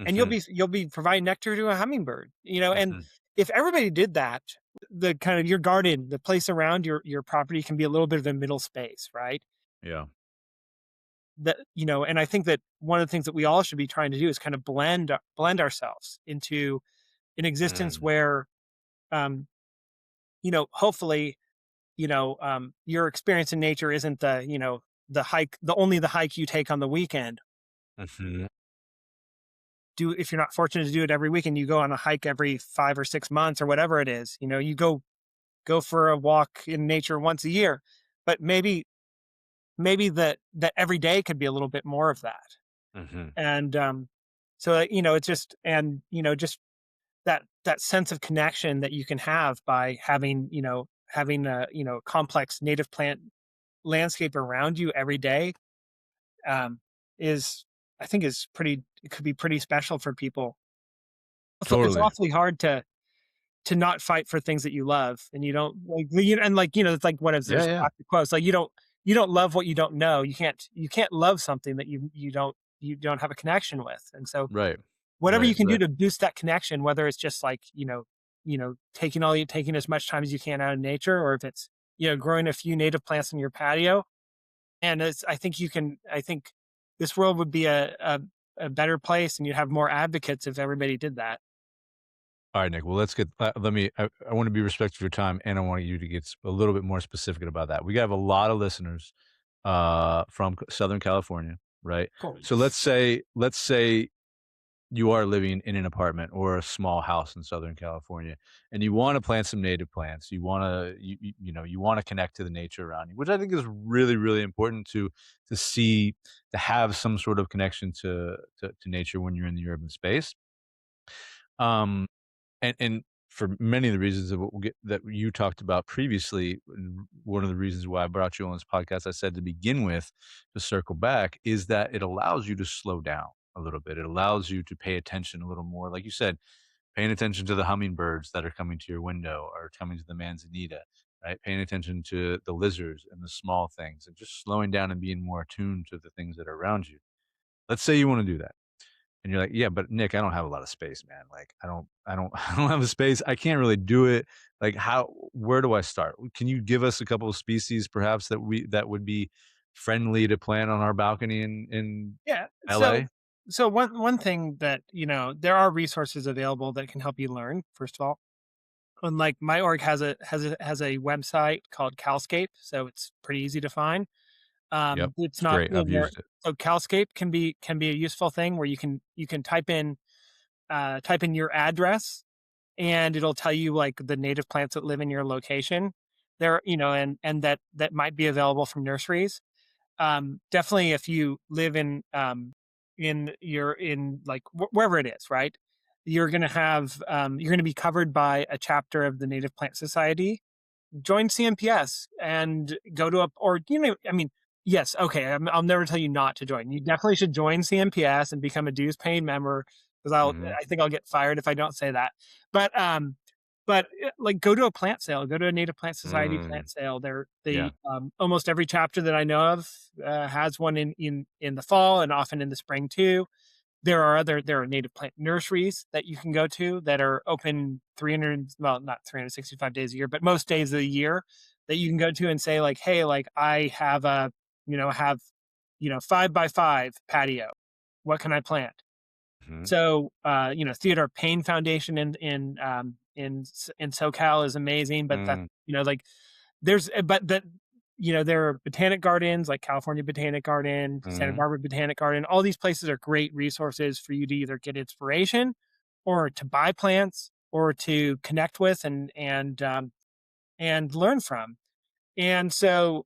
and Mhm, you'll be providing nectar to a hummingbird, and mhm, if everybody did that, the kind of your garden, the place around your property, can be a little bit of a middle space, right? yeah. that, and I think that one of the things that we all should be trying to do is kind of blend ourselves into an existence Mm, where, um, hopefully, your experience in nature isn't the hike you take on the weekend. mhm. If you're not fortunate to do it every weekend, you go on a hike every 5 or 6 months or whatever it is. You go for a walk in nature once a year, but maybe that every day could be a little bit more of that. Mhm. And so it's just, and just that sense of connection that you can have by having a complex native plant landscape around you every day, is I think is pretty it could be pretty special for people. It's Totally. awfully hard to not fight for things that you love, and you don't like, and like, it's like, what is, Yeah, there's yeah. classic quotes like, you don't love what you don't know. You can't love something that you don't have a connection with. And so Right. whatever Right, you can do right. to boost that connection, whether it's just like, taking as much time as you can out of nature, or if it's, growing a few native plants in your patio. And I think this world would be a better place, and you'd have more advocates if everybody did that. All right, Nick. Well, let's get. Let me. I want to be respectful of your time, and I want you to get a little bit more specific about that. We have a lot of listeners from Southern California, right? Cool. So let's say you are living in an apartment or a small house in Southern California, and you want to plant some native plants. You want to you want to connect to the nature around you, which I think is really really important to see, to have some sort of connection to nature when you're in the urban space. Um, and for many of the reasons that that you talked about previously, and one of the reasons why I brought you on this podcast, I said to begin with, to circle back, is that it allows you to slow down a little bit. It allows you to pay attention a little more. Like you said, paying attention to the hummingbirds that are coming to your window or coming to the manzanita, right? Paying attention to the lizards and the small things, and just slowing down and being more attuned to the things that are around you. Let's say you want to do that. And you're like, "Yeah, but Nick, I don't have a lot of space, man. Like, I don't I don't have a space. I can't really do it. Like, where do I start? Can you give us a couple of species perhaps that would be friendly to plant on our balcony in Yeah. So LA?" one thing that, there are resources available that can help you learn, first of all. And like, my org has a website called Calscape, so it's pretty easy to find. Yep. It's It's not, great. I've used it. so Calscape can be a useful thing where you can type in your address, and it'll tell you like the native plants that live in your location there, and that might be available from nurseries. Definitely if you live in like wherever it is, right? You're going to be covered by a chapter of the Native Plant Society. Join CNPS and go to a, or, I mean, yes, okay, I'll never tell you not to join. You definitely should join CNPS and become a dues paying member, because Mhm. I think I'll get fired if I don't say that. But like, go to a plant sale, go to a Native Plant Society Mm. plant sale. Yeah. Almost every chapter that I know of has one in the fall, and often in the spring too. There are native plant nurseries that you can go to that are open 300, well, not 365 days a year, but most days of the year, that you can go to and say like, "Hey, like, I have a, have, 5 by 5 patio. What can I plant?" Mhm. So, Theodore Payne Foundation in SoCal is amazing, but that, Mm. like, but that, there are botanic gardens like California Botanic Garden, Santa Mhm. Barbara Botanic Garden. All these places are great resources for you to either get inspiration, or to buy plants, or to connect with, and learn from. And so,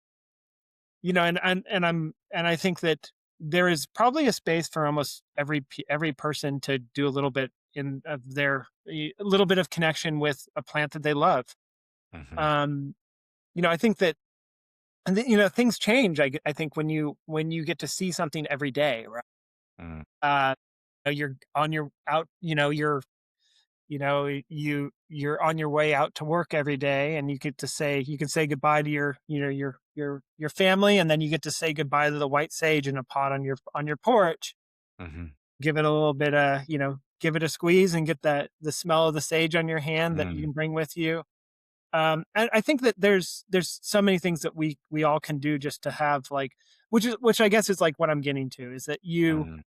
and I think that there is probably a space for almost every person to do a little bit a little bit of connection with a plant that they love. Mhm. Um, I think that, and then, things change. I think when you get to see something every day, right? Mm. Uh, you're on your out. You're on your way out to work every day, and you can say goodbye to your family, and then you get to say goodbye to the white sage in a pot on your porch. Mhm. Give it a little bit of, give it a squeeze, and get the smell of the sage on your hand that you Mm. can bring with you. And I think that there's so many things that we all can do just to have like, which I guess is like what I'm getting to is that you Mm,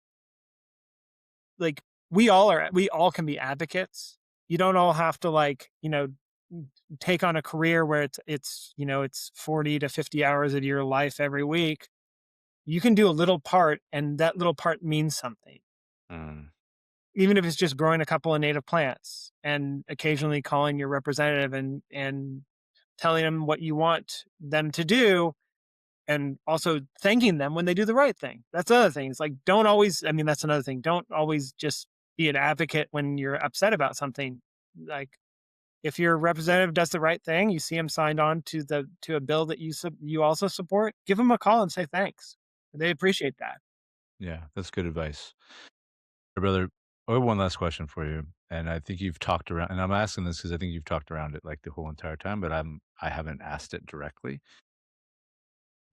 like we all can be advocates. You don't all have to like, take on a career where it's 40 to 50 hours of your life every week. You can do a little part and that little part means something. mm, Even if it's just growing a couple of native plants and occasionally calling your representative and telling them what you want them to do and also thanking them when they do the right thing. That's other thing. It's like don't always I mean that's another thing. Don't always just be an advocate when you're upset about something. Like if your representative does the right thing, you see him signed on to a bill that you also support, give him a call and say thanks. They appreciate that. yeah, that's good advice. Hey, brother, I have one last question for you, and I think you've talked around and I'm asking this because I think you've talked around it, like, the whole entire time, but I haven't asked it directly,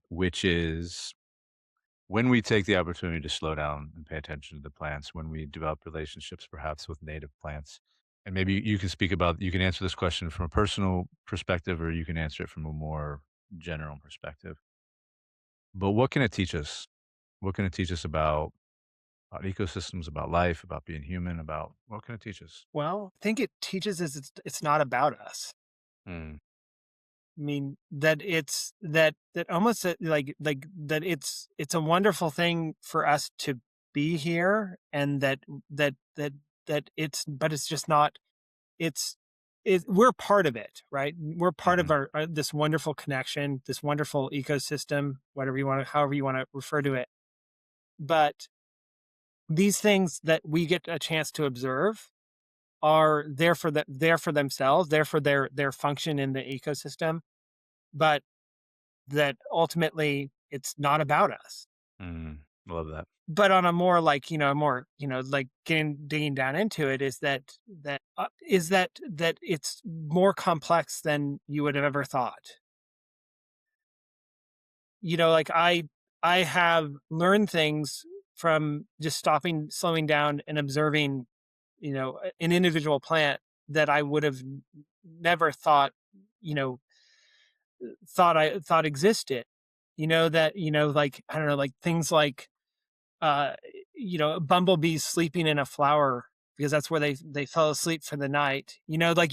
which is when we take the opportunity to slow down and pay attention to the plants, when we develop relationships perhaps with native plants, and maybe you can speak about you can answer this question from a personal perspective, or you can answer it from a more general perspective. But what can it teach us? What can it teach us about ecosystems, about life, about being human, about what can it teach us? Well, I think it teaches us it's not about us. Mm, I mean, that it's that almost like that it's a wonderful thing for us to be here and that that that it's but it's just not it's we're part of it, right? We're part of mhm, our this wonderful connection, this wonderful ecosystem, whatever you want to however you want to refer to it. But these things that we get a chance to observe are there for themselves, there for their function in the ecosystem, but that ultimately it's not about us. mm, love that. But on a more like, more, like getting digging down into it is that it's more complex than you would have ever thought. Like I have learned things from just stopping, slowing down and observing, an individual plant that I would have never thought, you know, thought existed. That, like I don't know, like things like uh, bumblebees sleeping in a flower because that's where they fell asleep for the night. Like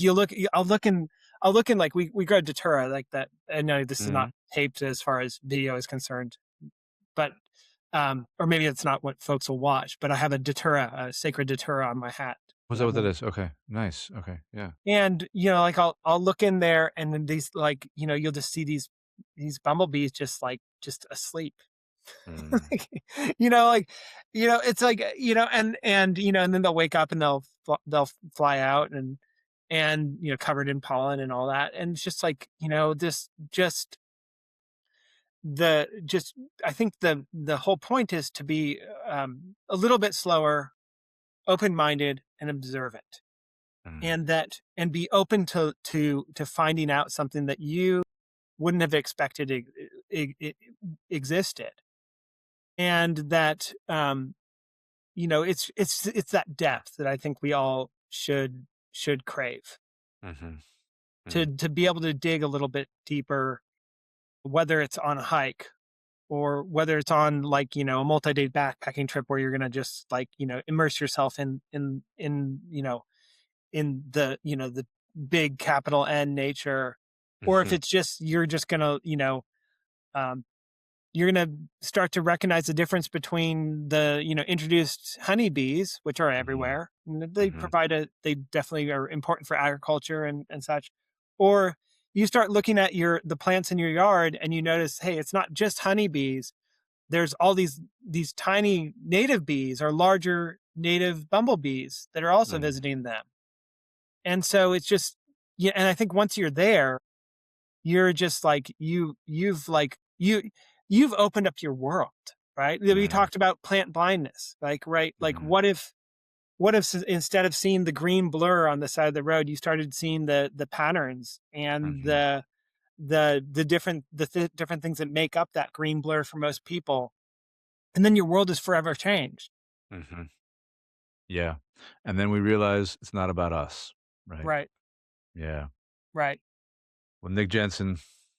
I'll look in like we grow datura like that. And no, this is not Mhm. taped as far as video is concerned, but or maybe it's not what folks will watch. But I have a datura, a sacred datura on my hat. Was that what that is? Okay, nice. Okay, yeah. And, like I'll look in there and then these like, you'll just see these bumblebees just like just asleep. Mm, Like, like, it's like, and then they'll wake up and they'll fly out and covered in pollen and all that. And it's just like, this just I think the whole point is to be a little bit slower, open-minded and observant. mm, And be open to finding out something that you wouldn't have expected existed. And that it's that depth that I think we all should crave mhm, to mhm, be able to dig a little bit deeper, whether it's on a hike or whether it's on like a multi-day backpacking trip where you're gonna just like immerse yourself in the big capital N nature, or if mhm, it's just you're just gonna um, you're gonna start to recognize the difference between the introduced honeybees, which are mhm, everywhere. And mhm, they definitely are important for agriculture and such. Or you start looking at the plants in your yard and you notice, hey, it's not just honeybees. There's all these tiny native bees or larger native bumblebees that are also mm, visiting them. And so it's just yeah, and I think once you're there, you're just like you've opened up your world, right? We mhm, talked about plant blindness, like right, like mhm, what if instead of seeing the green blur on the side of the road, you started seeing the patterns and mhm, the different things that make up that green blur for most people, and then your world is forever changed. mhm. Yeah, and then we realize it's not about us, right? Right, Yeah. right. Well, Nick Jensen,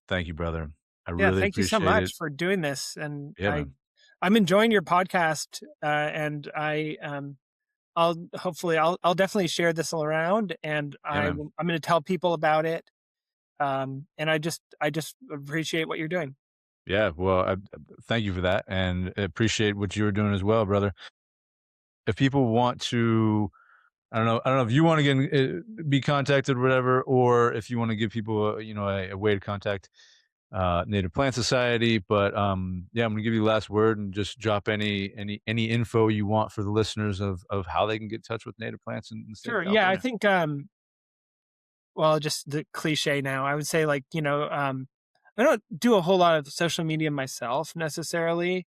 thank you, brother. I Yeah, really thank you so appreciate it. much for doing this, and Yeah, man. I'm enjoying your podcast, and I'll definitely share this around, and Yeah, man. I'm going to tell people about it. And I just appreciate what you're doing. Yeah. Well, thank you for that, and I appreciate what you were doing as well, brother. If people want to, I don't know if you want to be contacted or whatever, or if you want to give people, a way to contact Native Plant Society. But yeah, I'm gonna give you the last word and just drop any info you want for the listeners of how they can get in touch with native plants in the state of Sure. Yeah, I California. think well, just the cliche now. I would say like, I don't do a whole lot of social media myself necessarily.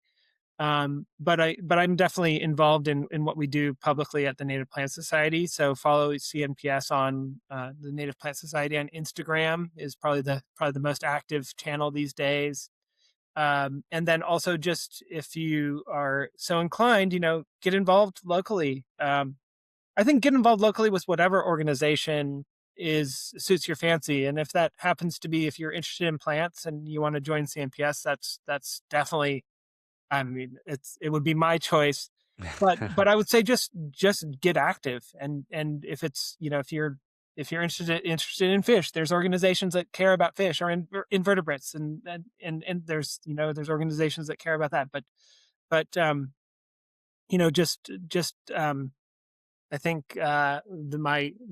But I'm definitely involved in what we do publicly at the Native Plant Society. So follow CNPS on the Native Plant Society on Instagram is probably the most active channel these days. And then also just if you are so inclined, get involved locally. I think get involved locally with whatever organization is suits your fancy. And if that happens to be if you're interested in plants and you want to join CNPS, that's definitely, I mean, it would be my choice, but I would say just get active, and if it's if you're interested in fish, there's organizations that care about fish or invertebrates, and there's organizations that care about that. But just I think my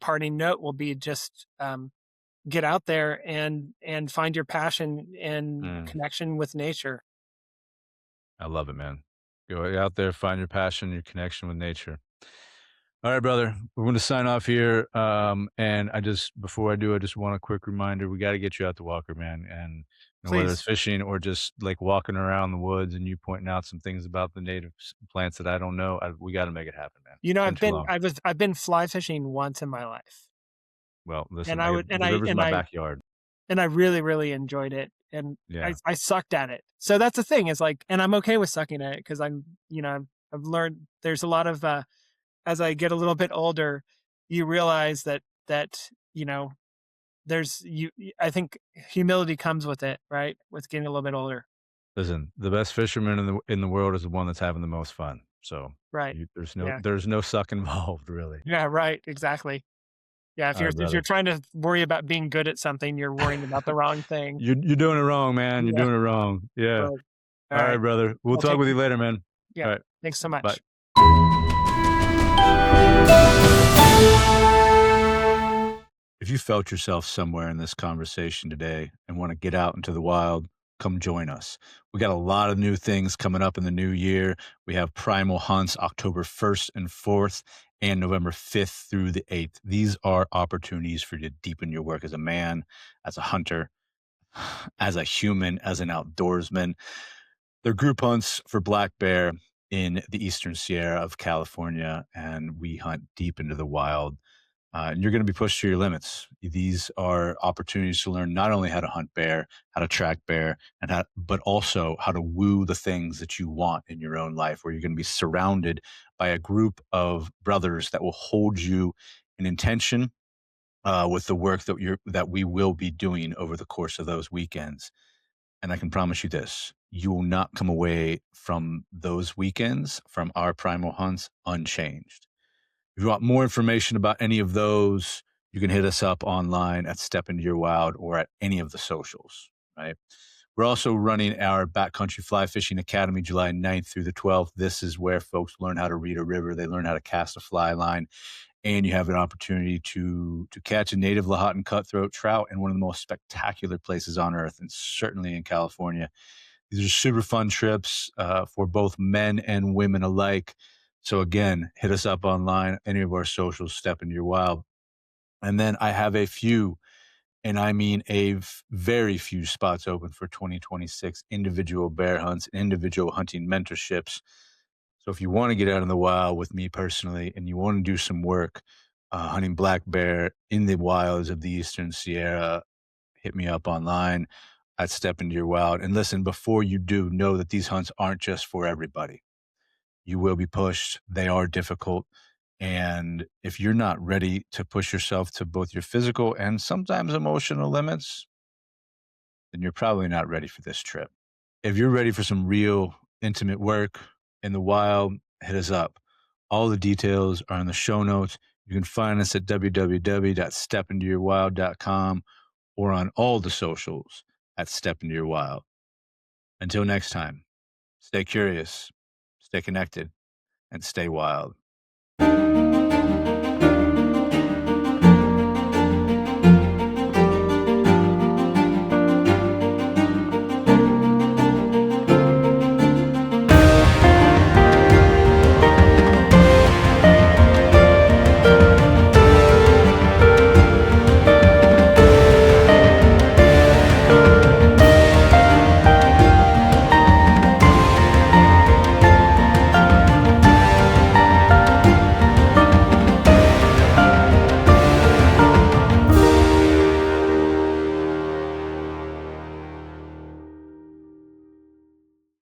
parting note will be just get out there and find your passion and Mm, connection with nature. I love it, man. Go out there, find your passion, your connection with nature. All right, brother. We're going to sign off here. And before I do, I just want a quick reminder: we got to get you out to Walker, man. And whether it's Please. fishing or just like walking around the woods and you pointing out some things about the native plants that I don't know, we got to make it happen, man. It's been too long. I've been fly fishing once in my life, Well, and listen, I would the river's in my backyard. and I really really enjoyed it, and Yeah. I sucked at it. So that's the thing is like, and I'm okay with sucking at it because I've learned there's a lot of as I get a little bit older, you realize that there's I think humility comes with it, right? With getting a little bit older, Listen, the best fisherman in the world is the one that's having the most fun. So right? Yeah, there's no suck involved, really. yeah, right, exactly. Yeah, All right, if you're brother. trying to worry about being good at something, you're worrying about the wrong thing. You're doing it wrong, man. You're Yeah, doing it wrong. Yeah. right. All All right, right. brother. We'll Well, talk take with you later, man. yeah. All right. Thanks so Bye. much. If you felt yourself somewhere in this conversation today and want to get out into the wild, come join us. We got a lot of new things coming up in the new year. We have Primal Hunts October 1st and 4th and November 5th through the 8th. These are opportunities for you to deepen your work as a man, as a hunter, as a human, as an outdoorsman. They're group hunts for black bear in the Eastern Sierra of California, and we hunt deep into the wild. And you're going to be pushed to your limits. These are opportunities to learn not only how to hunt bear, how to track bear, but also how to woo the things that you want in your own life, where you're going to be surrounded by a group of brothers that will hold you in intention with the work that we will be doing over the course of those weekends. And I can promise you this: you will not come away from those weekends, from our primal hunts, unchanged. If you want more information about any of those, you can hit us up online at Step Into Your Wild or at any of the socials, right? We're also running our Backcountry Fly Fishing Academy July 9th through the 12th. This is where folks learn how to read a river, they learn how to cast a fly line, and you have an opportunity to catch a native Lahontan cutthroat trout in one of the most spectacular places on earth, and certainly in California. These are super fun trips for both men and women alike. So again, hit us up online, any of our socials, Step Into Your Wild. And then I have a few, and I mean very few spots open for 2026 individual bear hunts, individual hunting mentorships. So if you want to get out in the wild with me personally and you want to do some work hunting black bear in the wilds of the Eastern Sierra, hit me up online at Step Into Your Wild. And listen, before you do, know that these hunts aren't just for everybody. You will be pushed. They are difficult. And if you're not ready to push yourself to both your physical and sometimes emotional limits, then you're probably not ready for this trip. If you're ready for some real intimate work in the wild, hit us up. All the details are in the show notes. You can find us at www.stepintoyourwild.com or on all the socials at Step Into Your Wild. Until next time, stay curious, stay connected, and stay wild.